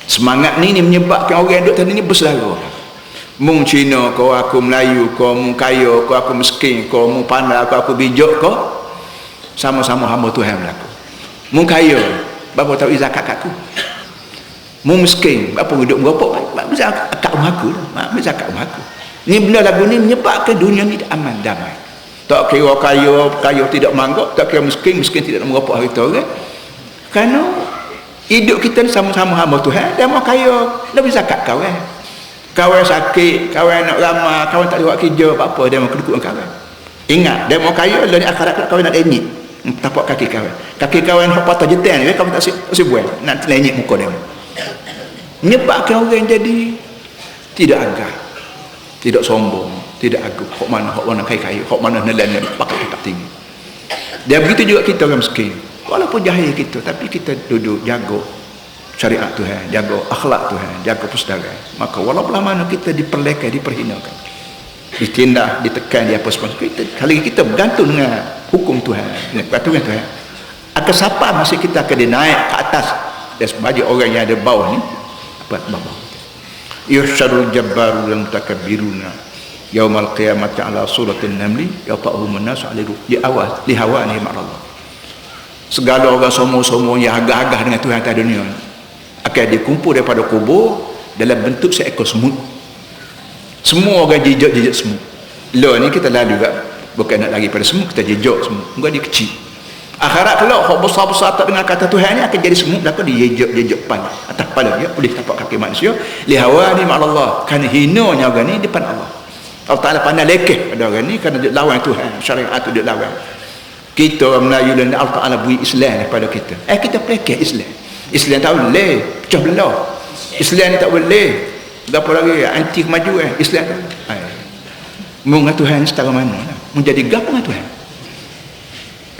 Semangat ni menyebabkan orang yang duduk tadi ni berselera. Mung Cina kau, aku Melayu kau, mung kaya kau, aku miskin kau, mung pandai aku bijak kau, sama-sama hamba Tuhan berlaku. Mung kaya, bapa tahu zakat kat aku. Mung miskin, bapa hidup berapa? Bapa zakat rumah aku, bapa zakat rumah aku. Ni benda lagu ni menyebabkan dunia ni aman damai. Tak kira kaya tidak mangguk, tak kira miskin tidak berapa hari tu kan. Kerana hidup kita ni sama-sama hamba Tuhan, dan mau kaya lebih zakat kawan. Kawan sakit, kawan nak ramah, kawan tak ada buat kerja apa-apa, dia mau kedukut kawan. Ingat, dia mau kaya lah ni akhirat kawan nak lenyit. Tapak kaki kawan. Kaki kawan hak patah jetan dia kawan tak buat. Nak lenyit muka dia. Menyebabkan orang jadi tidak agak, tidak sombong, tidak agung. Hak mana kaya, hak mana nelayan pakai tinggi. Dia begitu juga kita orang miskin. Walaupun jahil kita, tapi kita duduk jaga syariat Tuhan, jaga akhlak Tuhan, jaga persaudaraan. Maka walaupun mana kita diperlekai, diperhinakan, ditindak, ditekan, di apa semua, kali kita bergantung dengan hukum Tuhan, dengan peraturan Tuhan, akan siapa masa kita akan dinaik ke atas dan sebagai orang yang ada bawah ni bawah. Yuhsyarul jabbaru wal mutakabbiruna yaumal qiyamati ala suratin namli yata'uhum an-nas 'ala li'awas lihawani ma'allah. Segala orang sombong-sombong yang agah-agah dengan Tuhan atas dunia akan dikumpul daripada kubur dalam bentuk seekor semut. Semua orang jejak semut. Lah ni kita lalu juga bukan nak lari pada semut, kita jejak semut. Muka dia kecil. Akhirat kelak hak besar-besar tak dengar kata Tuhan ni akan jadi semut, belaka dia jejak pan atas kepala dia boleh tapak kaki manusia lihawani ma'allah, kerana hinanya orang ni depan Allah. Allah Taala pandai lekeh pada orang ni kerana dia lawan Tuhan, syariat tu dia lawan. Kita orang Melayu dan Allah Taala beri Islam kepada kita. Kita pelakeh Islam. Islam tak boleh pecah belah. Islam ni tak boleh apa lagi anti kemajuan. Islam tak boleh. Mengapa Tuhan setara mana? Menjadi gapo dengan Tuhan?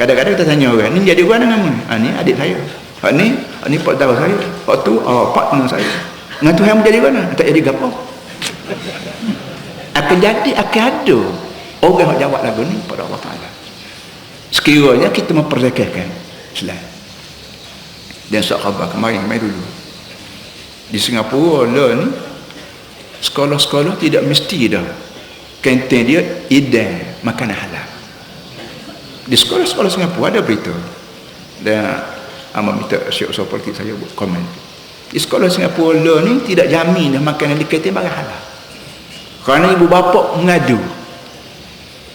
Kadang-kadang kita tanya orang, ni jadi orang dengan mana? Ni adik saya. Hak ni pak saudara saya. Hak tu partner saya. Dengan Tuhan menjadi mana? Tak jadi gapo. Akan ada orang yang jawab lagu ni pada Allah Taala. Sekiranya kita memperlekehkan Islam. Dan sahabat kemarin dulu di Singapura lah ni sekolah-sekolah tidak mesti dah kantin dia idam makanan halal. Di sekolah-sekolah Singapura ada berita, dan amat minta syekh politik saya buat komen. Di sekolah Singapura lah ni tidak jamin dah makanan di kantin barang halal. Kerana ibu bapa mengadu.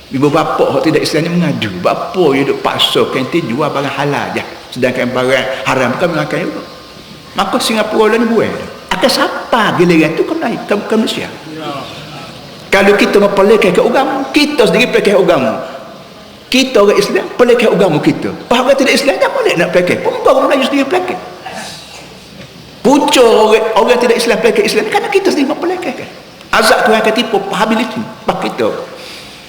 Ibu bapa hak tidak Islam ni mengadu, bapa dia duk paksa kantin jual barang halal je, sedangkan barang haram bukan makan juga. Maka Singapura ni buat. Akan siapa giliran tu ke Malaysia? Kalau kita mempelekeh ke agama, kita sendiri pelekeh agama. Kita orang Islam pelekeh agama kita. Orang tidak Islam tak boleh nak pelekeh. Orang Melayu sendiri pelekeh. Pucuk orang tidak Islam pelekeh Islam kerana kita sendiri mempelekehkan. Azab Tuhan akan tipu pahabiliti pak kita.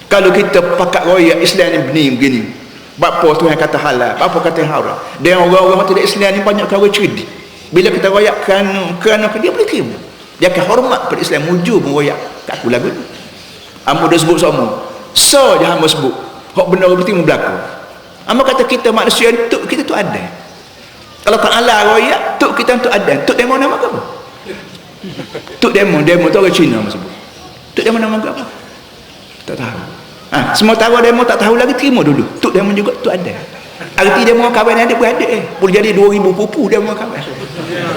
Kalau kita pakat royak Islam ni begini, bapa Tuhan kata halal, bapa kata haram. Dan orang-orang tidak Islam ni banyak orang cerdik. Bila kita royak kerana dia boleh terima. Dia akan hormat pada Islam, mujur pun royak kat aku lagu ni. Hamba dah sebut semua. So je hamba sebut. Hak benda berarti berlaku. Hamba kata kita manusia ni tuk kita tu ada. Kalau Ta'ala royak, tuk kita tu ada. Tuk demo nama ke apa? Tuk demo tu orang Cina hamba sebut. Tuk demo nama ke apa? Tak tahu. Sementara demo tak tahu lagi, terima dulu. Tu demo juga tu ada. Arti demo kawan ada beradik boleh jadi 2,000 pupu demo kawan.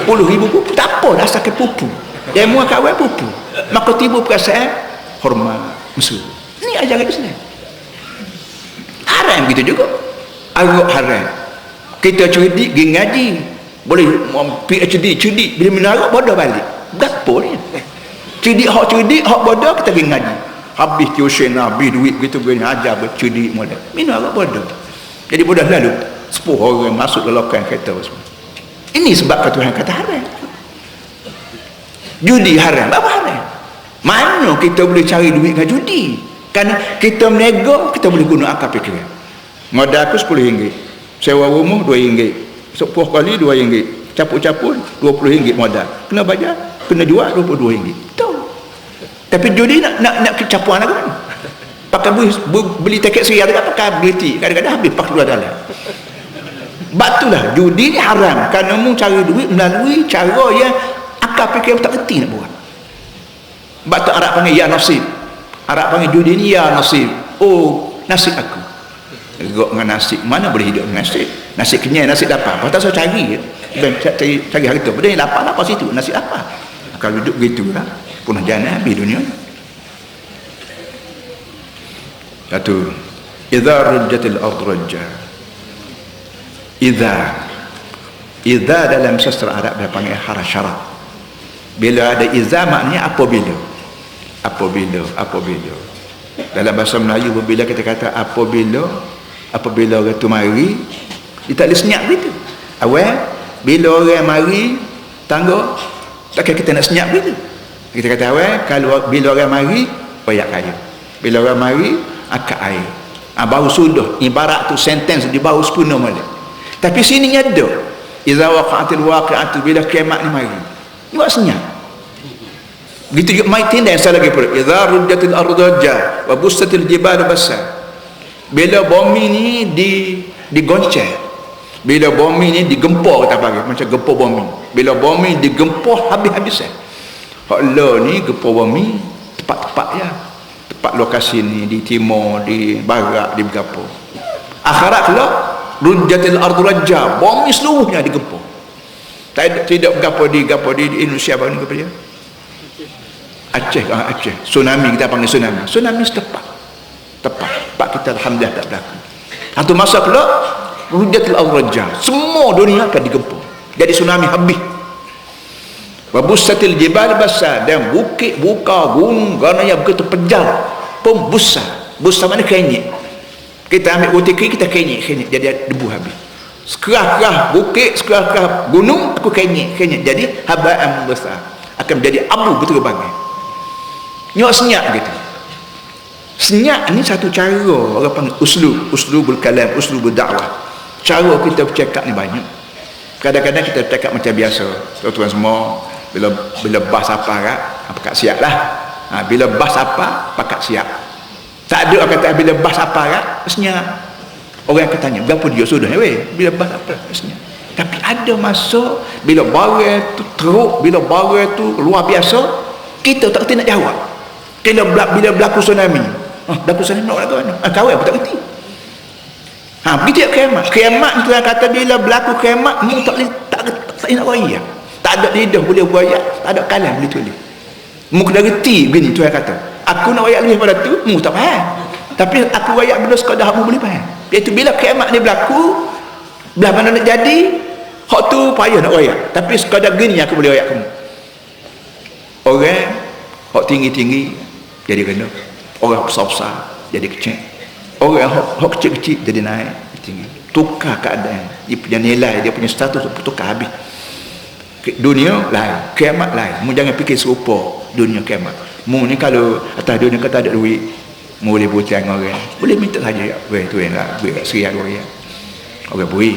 10,000 pupu tak apa dah sakit pupu. Demo kawan pupu. Maka timbul perasaan hormat, mesra. Ini ajaran Islam. Haram gitu juga. Arak haram. Kita cerdik pergi ngaji. Boleh PhD cerdik bila minum arak bodoh balik. Gapo ni? Cerdik hak bodoh kita pergi ngaji. Habis tuition habis duit begitu gini ajar bercerdik mula. Minum arak bodoh. Jadi bodoh lalu 10 orang masuk lolokan kereta semua. Ini sebab Tuhan kata haram. Judi haram. Apa haram? Mana kita boleh cari duit dengan judi? Kerana kita menego, kita boleh guna akal fikiran. Modal aku RM10. Sewa rumah RM2. 10 kali RM2. Capur-capur RM20 modal. Kena bayar, kena jual RM22. Betul. Tapi judi nak kecapuan lagi mana? Pakai beli tiket serial dekat pakai beli kadang-kadang habis pakai keluar dalam. Batulah judi ni haram kerana mu cari duit melalui cara yang akal fikir tak kerti nak buat. Batu Arab panggil ya nasib. Arab panggil judi ni ya nasib. Oh, nasib aku. Gok dengan nasib, mana boleh hidup dengan nasib? Nasib kenyai, nasib dapat. Pasal saya cari cari harta. Benda yang dapat apa situ? Nasib apa? Kalau hidup begitu lah, punah jana habis dunia. Satu, idza rujjatil ardh rajja. Idza dalam sastra Arab dia panggil harf syarat. Bila ada idza maknanya apabila. Dalam bahasa Melayu bila kita kata apabila orang tu mari, dia tak boleh senyap begitu. Awal bila orang mari tangga, takkan kita nak senyap begitu. Kita kata awal kalau bila orang mari bayak kayu. Bila orang mari akak air. Baru sudah ibarat tu sentence di bawah sempurna balik. Tapi sini ada iza waqa'atil waqi'atu bila kiamat ni mari. Ni buat senyap. Begitu juga mai tindak yang salah lagi pula. Iza rujjatil ardu rajja wa bussatil jibalu bassa. Bila bumi ni digoncang. Bila bumi ni digempur kita panggil macam gempur bumi. Bila bumi digempur habis-habisan. Hak la ni gempur bumi tepat-tepat ya. Tepat lokasi ni di timur, di barat, di berapa. Akhirat pula rujjatil ardu rajja, bumi seluruhnya digempur. Tidak berapa di Indonesia apa ni kepada Aceh, tsunami kita panggil tsunami setepat kita alhamdulillah tak berlaku. Satu masa pula rujjatil ardu rajja, semua dunia akan digempur jadi tsunami habis. Wa bussatil jibal bassa, dan bukit buka gunung ganaya begitu pejal pun bussa mana kenyek. Kita ambil utiki kita kenyek jadi debu habis. Sekerah-kerah bukit, sekerah-kerah gunung aku kenyek jadi haba'an besar, akan menjadi abu betul bangai. Nyok senyap gitu. Senyap ni satu cara orang panggil uslubul kalam, uslubul dakwah. Cara kita bercakap ni banyak. Kadang-kadang kita bercakap macam biasa. Tuan-tuan semua bila bas apa kat pakat siap lah. Bila bas apa pakat siap. Tak ada orang kata bila bas apa kat senyap. Orang akan tanya berapa dia sudah bila bas apa senyap. Tapi ada masa bila barang tu teruk, bila barang tu luar biasa, kita tak kerti nak jawab. Bila berlaku tsunami, berlaku tsunami nak lagu mana? Kawan pun tak kerti. Begitu kiamat ni Tuhan kata bila berlaku kiamat mu tak nak raya. Tak ada lidah boleh buaya, tak ada kalam boleh tulis. Mu kena reti begini Tuhan kata. Aku nak raya lebih pada tu, mu tak faham. Tapi aku raya benda sekadar mu boleh faham. Iaitu bila kiamat ni berlaku, belah mana nak jadi, hak tu payah nak raya. Tapi sekadar gini aku boleh raya kamu. Orang hak tinggi-tinggi jadi rendah. Orang besar-besar jadi kecil. Orang hak kecil-kecil jadi naik tinggi. Tukar keadaan. Dia punya nilai, dia punya status tukar habis. Dunia lain, kiamat lain. Mu jangan fikir serupa dunia kiamat. Mu ni kalau atas dunia kata ada duit, mu boleh butang orang. Boleh minta saja ya. Tu yang lah, duit serial orang. Orang beri.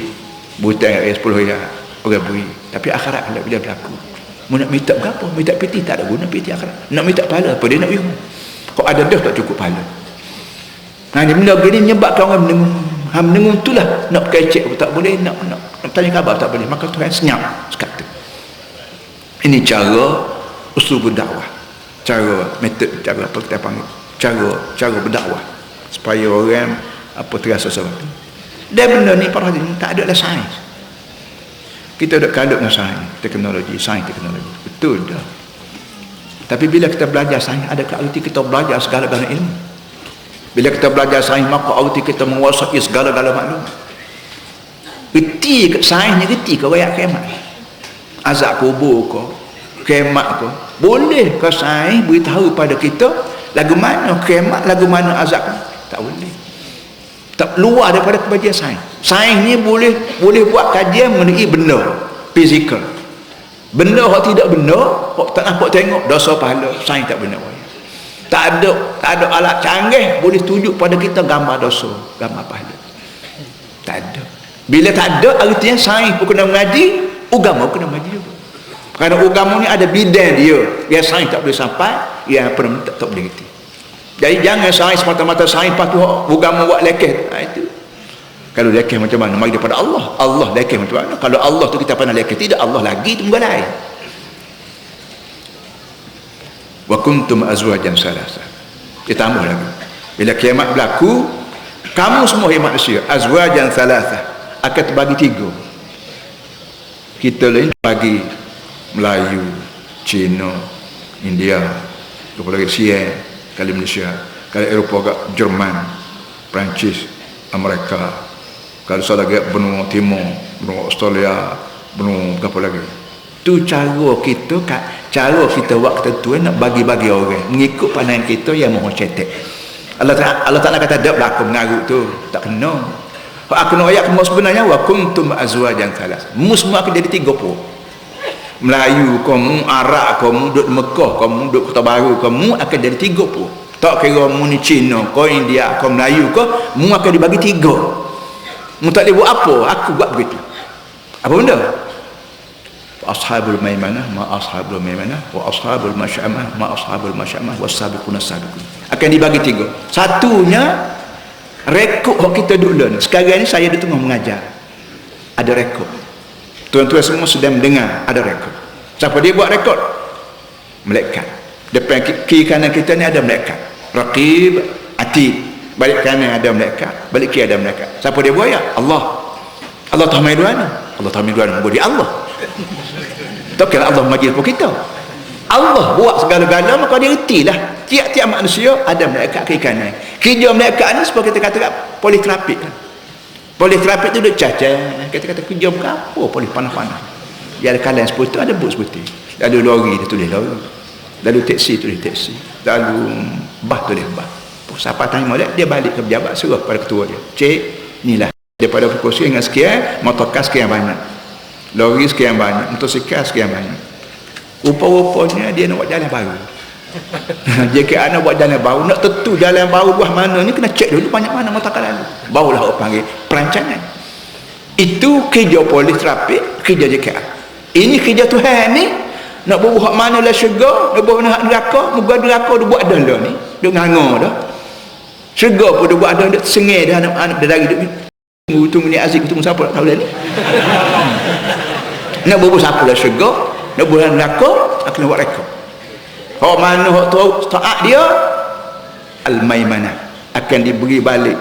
Butang RM10 orang beri. Tapi akhirat bila berlaku. Mu nak minta berapa? Minta piti tak ada guna piti akhirat. Nak minta pahala apa dia nak biru? Kau ada dah tak cukup pahala. Ni benda begini menyebabkan orang mendengung itulah nak kecek pun tak boleh, nak tanya khabar tak boleh. Maka Tuhan senyap sekata. Ini cara usul berdakwah, cara metod, cara apa kita panggil, cara berdakwah. supaya orang apa terasa sesuatu. Dan benda ni para hadirin tak ada lah sains. Kita ada kalut dengan sains teknologi, betul dah. Tapi bila kita belajar sains, ada arti kita belajar segala-galanya ilmu. Bila kita belajar sains, maka arti kita menguasai segala-galanya maklum. Reti sains ni reti ke ayat kiamat, azab kubur ke, kiamat ke, boleh ke sains beritahu pada kita lagu mana kiamat, lagu mana azab? Tak boleh. Tak luar daripada kebajikan sains. Sains ni boleh buat kajian mengenai benda fizikal. Benda hak tidak benda, hak tak nampak tengok, dosa pahala, sains tak benar. Tak ada alat canggih boleh tunjuk pada kita gambar dosa, gambar pahala. Tak ada. Bila tak ada, artinya sains pun kena mengaji, agama kena mengaji juga. Kerana agama ni ada bidang dia, yang sains tak boleh sampai, yang apa tak boleh reti. Jadi jangan sains mata-mata sains patuh agama buat lekeh. Itu. Kalau lekeh macam mana? Mari daripada Allah. Allah lekeh macam mana? Kalau Allah tu kita pandang lekeh, tidak Allah lagi tu lain. Wa kuntum azwajan salasa. Kita tambah lagi. Bila kiamat berlaku, kamu semua manusia azwajan salasa akan terbagi tiga. Kita lain bagi Melayu, Cina, India, lupa lagi Siam, kali Malaysia, kali Eropah agak Jerman, Perancis, Amerika, kalau salah lagi benua Timur, benua Australia, benua apa lagi. Tu cara kita waktu tu nak bagi-bagi orang mengikut pandangan kita yang mahu cetek. Allah Ta'ala kata tak berlaku mengarut tu, tak kena. Aku nak ayat kamu sebenarnya wa kuntum azwajan salas. Mu semua akan jadi 30. Melayu kamu, Arab kamu, duduk Mekah kamu, duduk Kota Baru kamu akan jadi 30. Tak kira mu ni Cina, kau India, kau Melayu kau, mu akan dibagi 3. Mu tak boleh buat apa, aku buat begitu. Apa benda? Ashabul maimanah ma ashabul maimanah wa ashabul masyamah ma ashabul masyamah was-sabiquna as-sabiqun. Akan dibagi 3. Satunya rekod hak kita dulu. Sekarang ni saya di tengah mengajar. Ada rekod. Tuan-tuan semua sedang mendengar, ada rekod. Siapa dia buat rekod? Malaikat. Depan kiri kanan kita ni ada malaikat. Raqib, Atid. Balik kanan ada malaikat, balik kiri ada malaikat. Siapa dia buat ya? Allah. Allah tahmid mana? Allah tahmid mana? Buat dia Allah. Tak kira Allah majlis pun kita. Allah buat segala-galanya, maka dia retilah. Tiap-tiap manusia ada malaikat kiri kanan. Kerja malaikat ni seperti kita kata politerapik. Politerapik tu dia cacat. Kata-kata kerja bukan apa, boleh panas-panas. Dia ada kalan seperti tu, ada bus seperti. Lalu lori dia tulis lori. Lalu teksi tulis teksi. Lalu bah tulis bah. Siapa tanya dia balik ke pejabat, suruh pada ketua dia. Cik, inilah daripada pukul sekian dengan sekian, motorkar sekian banyak, lori sekian banyak, motosikal sekian banyak. Rupa-rupanya dia nak buat jalan baru. JKA nak buat jalan baru, nak tentu jalan baru buah mana ni kena cek dulu banyak mana motorkar lalu. Barulah orang panggil perancangan. Itu kerja polis trafik, kerja JKA. Ini kerja Tuhan ni. Nak buat mana lah syurga, nak buat mana neraka, moga neraka dia buat dah ni. Dia nganga dah. Syurga pun dia buat dah, dia sengih dah anak-anak dia lari dia. Tunggu ni Aziz, tunggu siapa tak tahu dah ni. Nak buat siapa lah syurga, nak buat neraka, akan buat rekod. Hak mana hak tahu taat dia al-maimanah akan diberi balik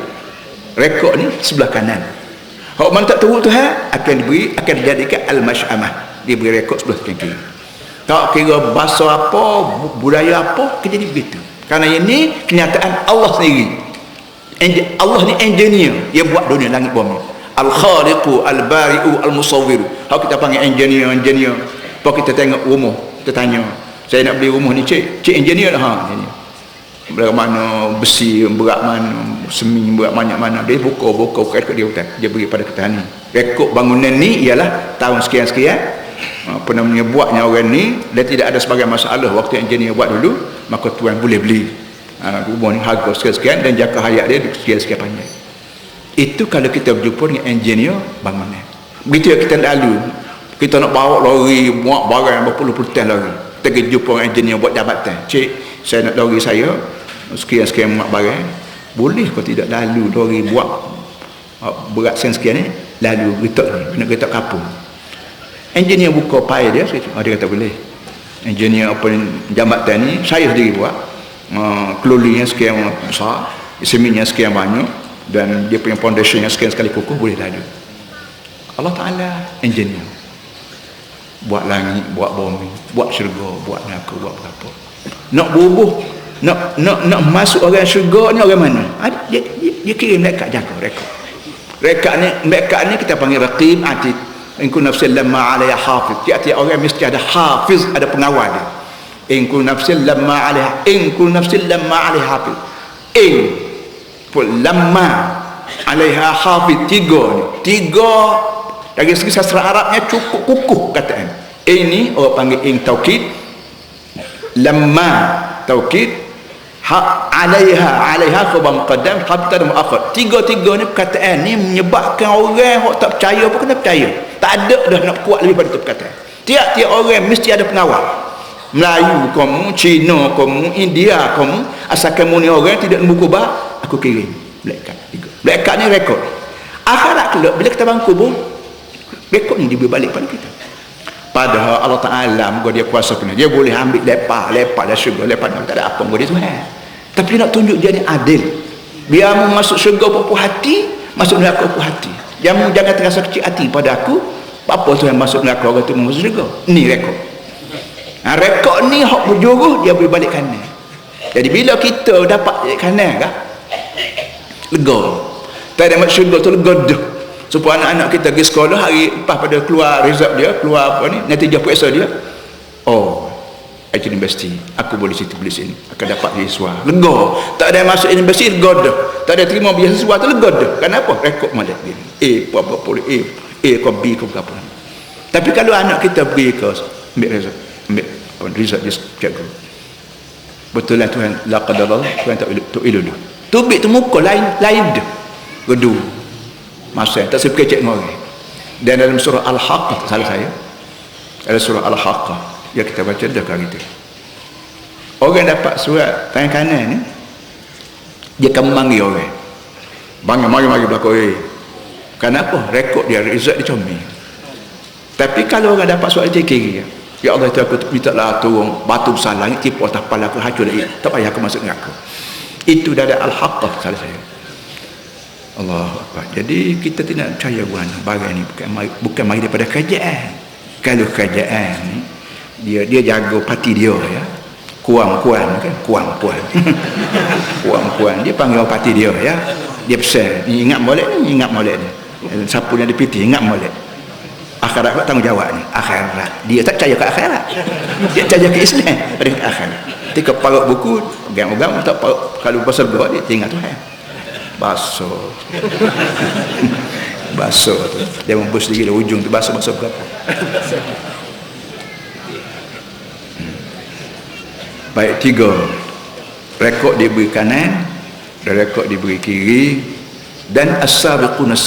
rekod ni sebelah kanan. Hak mana tak tahu Tuhan akan diberi, akan dijadikan al-masyamah, diberi rekod sebelah kiri. Tak kira bahasa apa, budaya apa, kejadi begitu. Kerana ini kenyataan Allah sendiri. Allah ni engineer, dia buat dunia langit bumi. Al-Khaliqu, Al-Bari'u, Al-Musawwiru. Kalau kita panggil engineer. Kalau kita tengok rumah, kita tanya, saya nak beli rumah ni cik engineer lah. Berat mana besi, berat mana semi, berat banyak mana. Dia buka rekod dia hutan. Dia beri pada kita ni. Rekod bangunan ni ialah tahun sekian-sekian. Apa namanya buatnya orang ni, dan tidak ada sebagai masalah waktu engineer buat dulu, maka tuan boleh beli rumah ni harga sekian-sekian dan jangka hayat dia sekian-sekian panjang. Itu kalau kita berjumpa dengan engineer bangunan. Begitu kita lalu, kita nak bawa lori muat barang berpuluh-puluh tan lori, kita pergi jumpa dengan engineer buat jabatan. Cik, saya nak lori saya sekian-sekian muat barang, boleh kau tidak lalu lori buat berat sekian ni, lalu getak kapung. Engineer buka file dia, dia kata boleh. Engineer apa jambatan ni saya sendiri buat. Kelolinya sekian besar, seminnya sekian banyak dan dia punya foundation yang sekian sekali kukuh, boleh lalu. Allah Ta'ala engineer, buat langit, buat bumi, buat syurga, buat neraka, buat apa. Nak bubuh, nak masuk orang syurga ni orang mana? Dia kirim malaikat jaga rekod. Malaikat ni kita panggil raqib atid. In kunna nafsin lamma 'alaiha hafiz. Tiap-tiap orang mesti ada hafiz, ada pengawal dia. In kunna nafsin lamma 'alaiha hafiz. Lamma 'alaiha hafiz, tiga dari segi sastra Arabnya cukup kukuh kataan. Ini orang panggil taukid, lamma taukid, alaiha khabar muqaddam, khabar muakhir. Tiga-tiga ni perkataan ni menyebabkan orang hok tak percaya pun kena percaya. Tak ada dah nak kuat lebih pada tu perkataan. Tiap-tiap orang mesti ada pengawal. Melayu kamu, Cina kamu, India kamu, asal kamu ni orang tidak mengubah, aku kirim malaikat. Malaikat ni rekod. Akhirat kelak bila kita bangun kubur, rekod ni diberi balik pada kita. Padahal Allah Ta'ala moga dia kuasa kena, dia boleh ambil lepas dah syurga, lepas tak ada apa moga dia Tuhan. Tapi nak tunjuk dia ni adil. Biar mu masuk syurga puas hati, masuk neraka puas hati. Jangan terasa kecil hati pada aku. Apa Tuhan masuk neraka, orang tu masuk syurga. Ni rekod. Rekod ni hak berjuruh, dia boleh balik kanan. Jadi bila kita dapat kanan kah, lega. Tak ada masuk syurga tu lega dah. Supaya anak-anak kita pergi sekolah, hari lepas pada keluar result dia, keluar apa ni, natijah periksa dia, IT university, aku boleh situ, boleh sini, akan dapat beasiswa, lega. Tak ada masuk universiti, lega dah. Tak ada terima beasiswa tu, lega dah. Kenapa? Rekod malak gini, apa boleh kau B kau apa. Tapi kalau anak kita pergi ke ambil result dia cikgu, betul lah Tuhan, la qadarallah, Tuhan tak ilu tubik tu muka lain dah gedu masa tak saya kecek dengan orang. Dan dalam surah Al-Haqqah, salah saya, ada surah Al-Haqqah yang kita baca dah kali itu, orang dapat surat tangan kanan ni, dia akan memanggil orang, mari belakang. Kenapa? Rekod dia, result dia comel. Tapi kalau orang dapat surat dia kiri, ya Allah, itu aku minta lah turun batu besar langit tipu atas kepala aku, hancur dah, tak payah aku masuk dengan aku. Itu dah ada Al-Haqqah, salah saya. Allahu Akbar. Jadi kita tidak percaya barang ni bukan mari daripada kerajaan. Kalau kerajaan ni dia jaga parti dia ya. Kuang-kuang kan, kuang-kuang. Kuang-kuang dia panggil parti dia ya. Dia pesan, ni ingat molek ni. Siapa yang dipilih ingat molek. Akhirat tanggungjawab ni. Akhirat. Dia tak percaya ke akhirat. Dia percaya ke Islam pada akhirat. Ketika parut buku, pegang-pegang tak parut, kalau pasal gua dia tinggal Tuhan. Basuh tu dia membus lagi dari ujung tu, basuh berapa. Baik, tiga rekod diberi kanan dan rekod diberi kiri. Dan as-sabiqun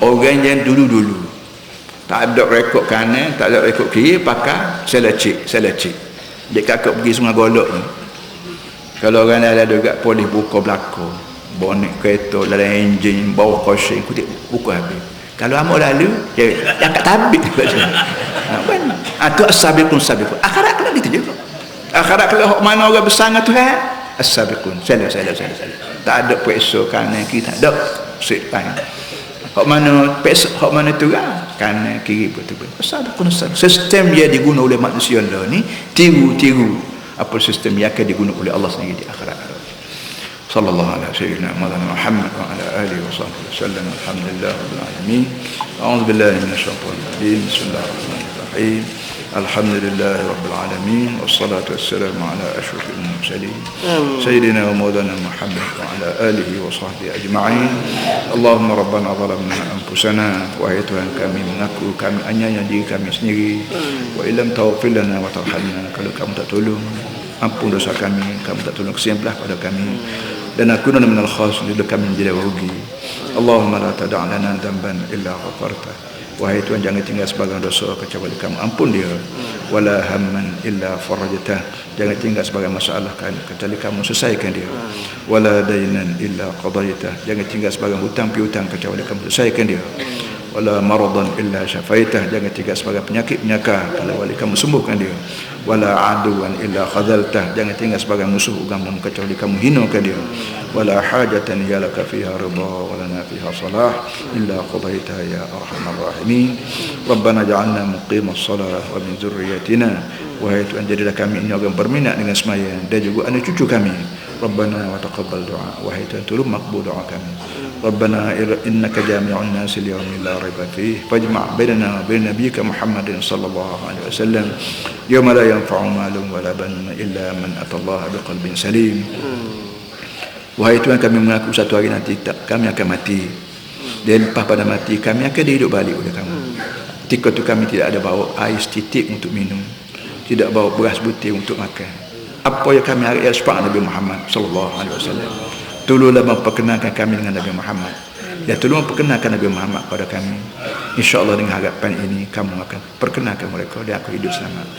orang yang dulu tak ada rekod kanan, tak ada rekod kiri, pakai selecik dia kakak pergi Sungai Golok ni. Kalau orang ada dekat polis buka belakang, bonek kereta, dalam enjin, bawa kosing, kutip buku habis. Kalau amal lalu, dia angkat tabik dekat sini. Itu as-sabiqun. Akhirat kena gitu juga. Akhirat kalau mana orang besar dengan Tuhan, as-sabiqun. Salah. Tak ada periksa kanan kiri, tak ada. Hak mana tu lah, kanan kiri betul. As-sabiqun. Sistem dia digunakan oleh manusia lah ni, tiru apa sistem yang akan digunakan oleh Allah sendiri di akhirat. Sallallahu alaihi sayyidina Muhammad wa ala alihi wa sahbihi wasallam. Alhamdulillah rabbil alamin. A'udzu billahi minasyaitonir rajim. Bismillahirrahmanirrahim. Alhamdulillahi rabbil alamin. Wassalatu wassalamu ala asyrafil mursalin sayyidina wa maulana Muhammad wa ala alihi wa sahbihi ajma'in. Allahumma rabbana zalamna anfusana, wahai Tuhan kami mengaku kami hanya diri kami sendiri. Wa illam taghfir lana wa tarhamna, kalau kamu tak tolong ampun dosa kami, kamu tak tolong kesembelah pada kami, dan akunana minal khasirin, kami menjadi rugi. Allahumma la tada' lana dhanban illa ghafarta, wahai Tuhan jangan tinggal sebagai dosa kecuali kamu ampun dia. Wala hamman illa farajtah, jangan tinggal sebagai masalah kecuali kamu selesaikan dia. Wala dainan illa qadaitah, jangan tinggal sebagai hutang piutang kecuali kamu selesaikan dia. Wala maradan illa syafaitah, jangan tinggal sebagai penyakit kalau kamu sembuhkan dia. wala aduwan illa khadhaltah, jangan tinggal sebagai musuh agama kecuali kamu hinakan dia. Wala hajatan ya laka fiha ridha wa lana fiha salah illa qadaitaha ya arhamar rahimin. Rabbana ja'alna muqimas salah wa min dzurriyyatina, wahai Tuhan jadilah kami ini orang berminat dengan sembahyang dan juga anak cucu kami. Rabbana wa taqabbal du'a, wahai Tuhan tolong makbul doa kami. Rabbana innaka jami'un nas liyawmin la raiba fihi fajma' bainana wa bain nabiyyika Muhammadin sallallahu alaihi wasallam yawma la yanfa'u malun wala banun illa man atallaha biqalbin salim. Wahai Tuhan, kami mengaku satu hari nanti kami akan mati, dan lepas pada mati kami akan dihidup balik oleh kamu. Ketika itu kami tidak ada bawa air setitik untuk minum, tidak bawa beras butir untuk makan. Apa yang kami harap syafaat Nabi Muhammad sallallahu alaihi wasallam. Tolonglah memperkenalkan kami dengan Nabi Muhammad. Ya, tolong perkenalkan Nabi Muhammad pada kami. InsyaAllah dengan harapan ini kamu akan perkenalkan mereka dan aku hidup selamat.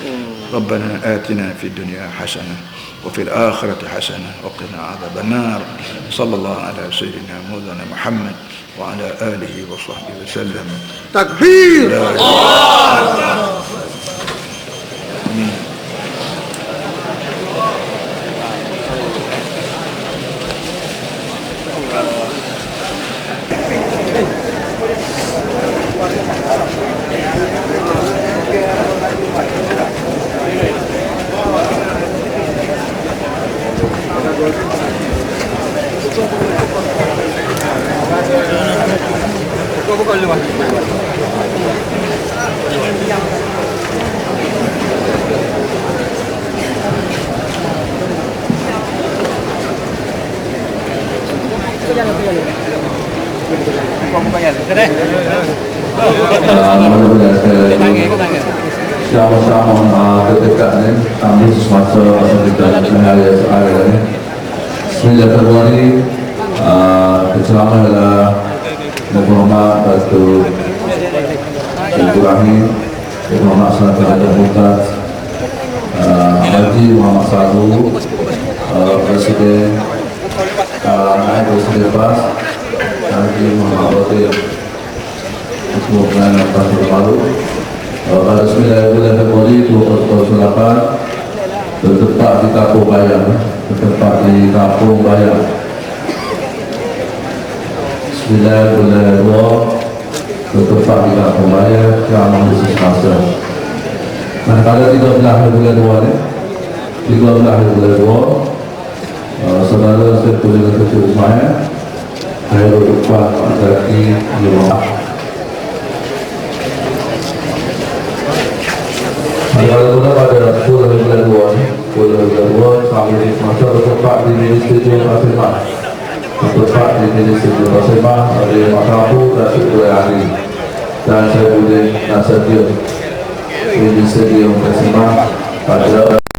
Rabbana atina fid dunya hasanah wa fil akhirati hasanah wa qina adzabannar. Sallallahu ala sayyidina Maulana Muhammad wa ala alihi wa sahbihi wasallam. Takbir. Allah. Amin. Sama-sama kedekat kami semasa kita hari ini 9 Februari kecelakaan adalah menghormat Datuk Ibrahim, menghormat Senator Datuk Mumtaz, Haji Muhammad Sadu, Presiden Naib Presiden PAS, Haji Muhammad Badir, Ketua Pengadilan Pasir Baru. Pada 9 Februari 2008 bertempat di Kampung Bayang, bertempat di Kampung Bayang. 9 bertempat di Kampung Bayang, Keamanan Desa Semasa. Manakala 13 bulan 2 saudara Sertu Jalan Kecil Ismail Khairul Uffah Azaki Jemaah. Pada 10 bulan 2 kami semasa bertempat di Stadium Pasirmah, bertempat di Stadium Pasirmah oleh Makamu Datuk Hari dan saya boleh nasihat di Stadium Pasirmah pada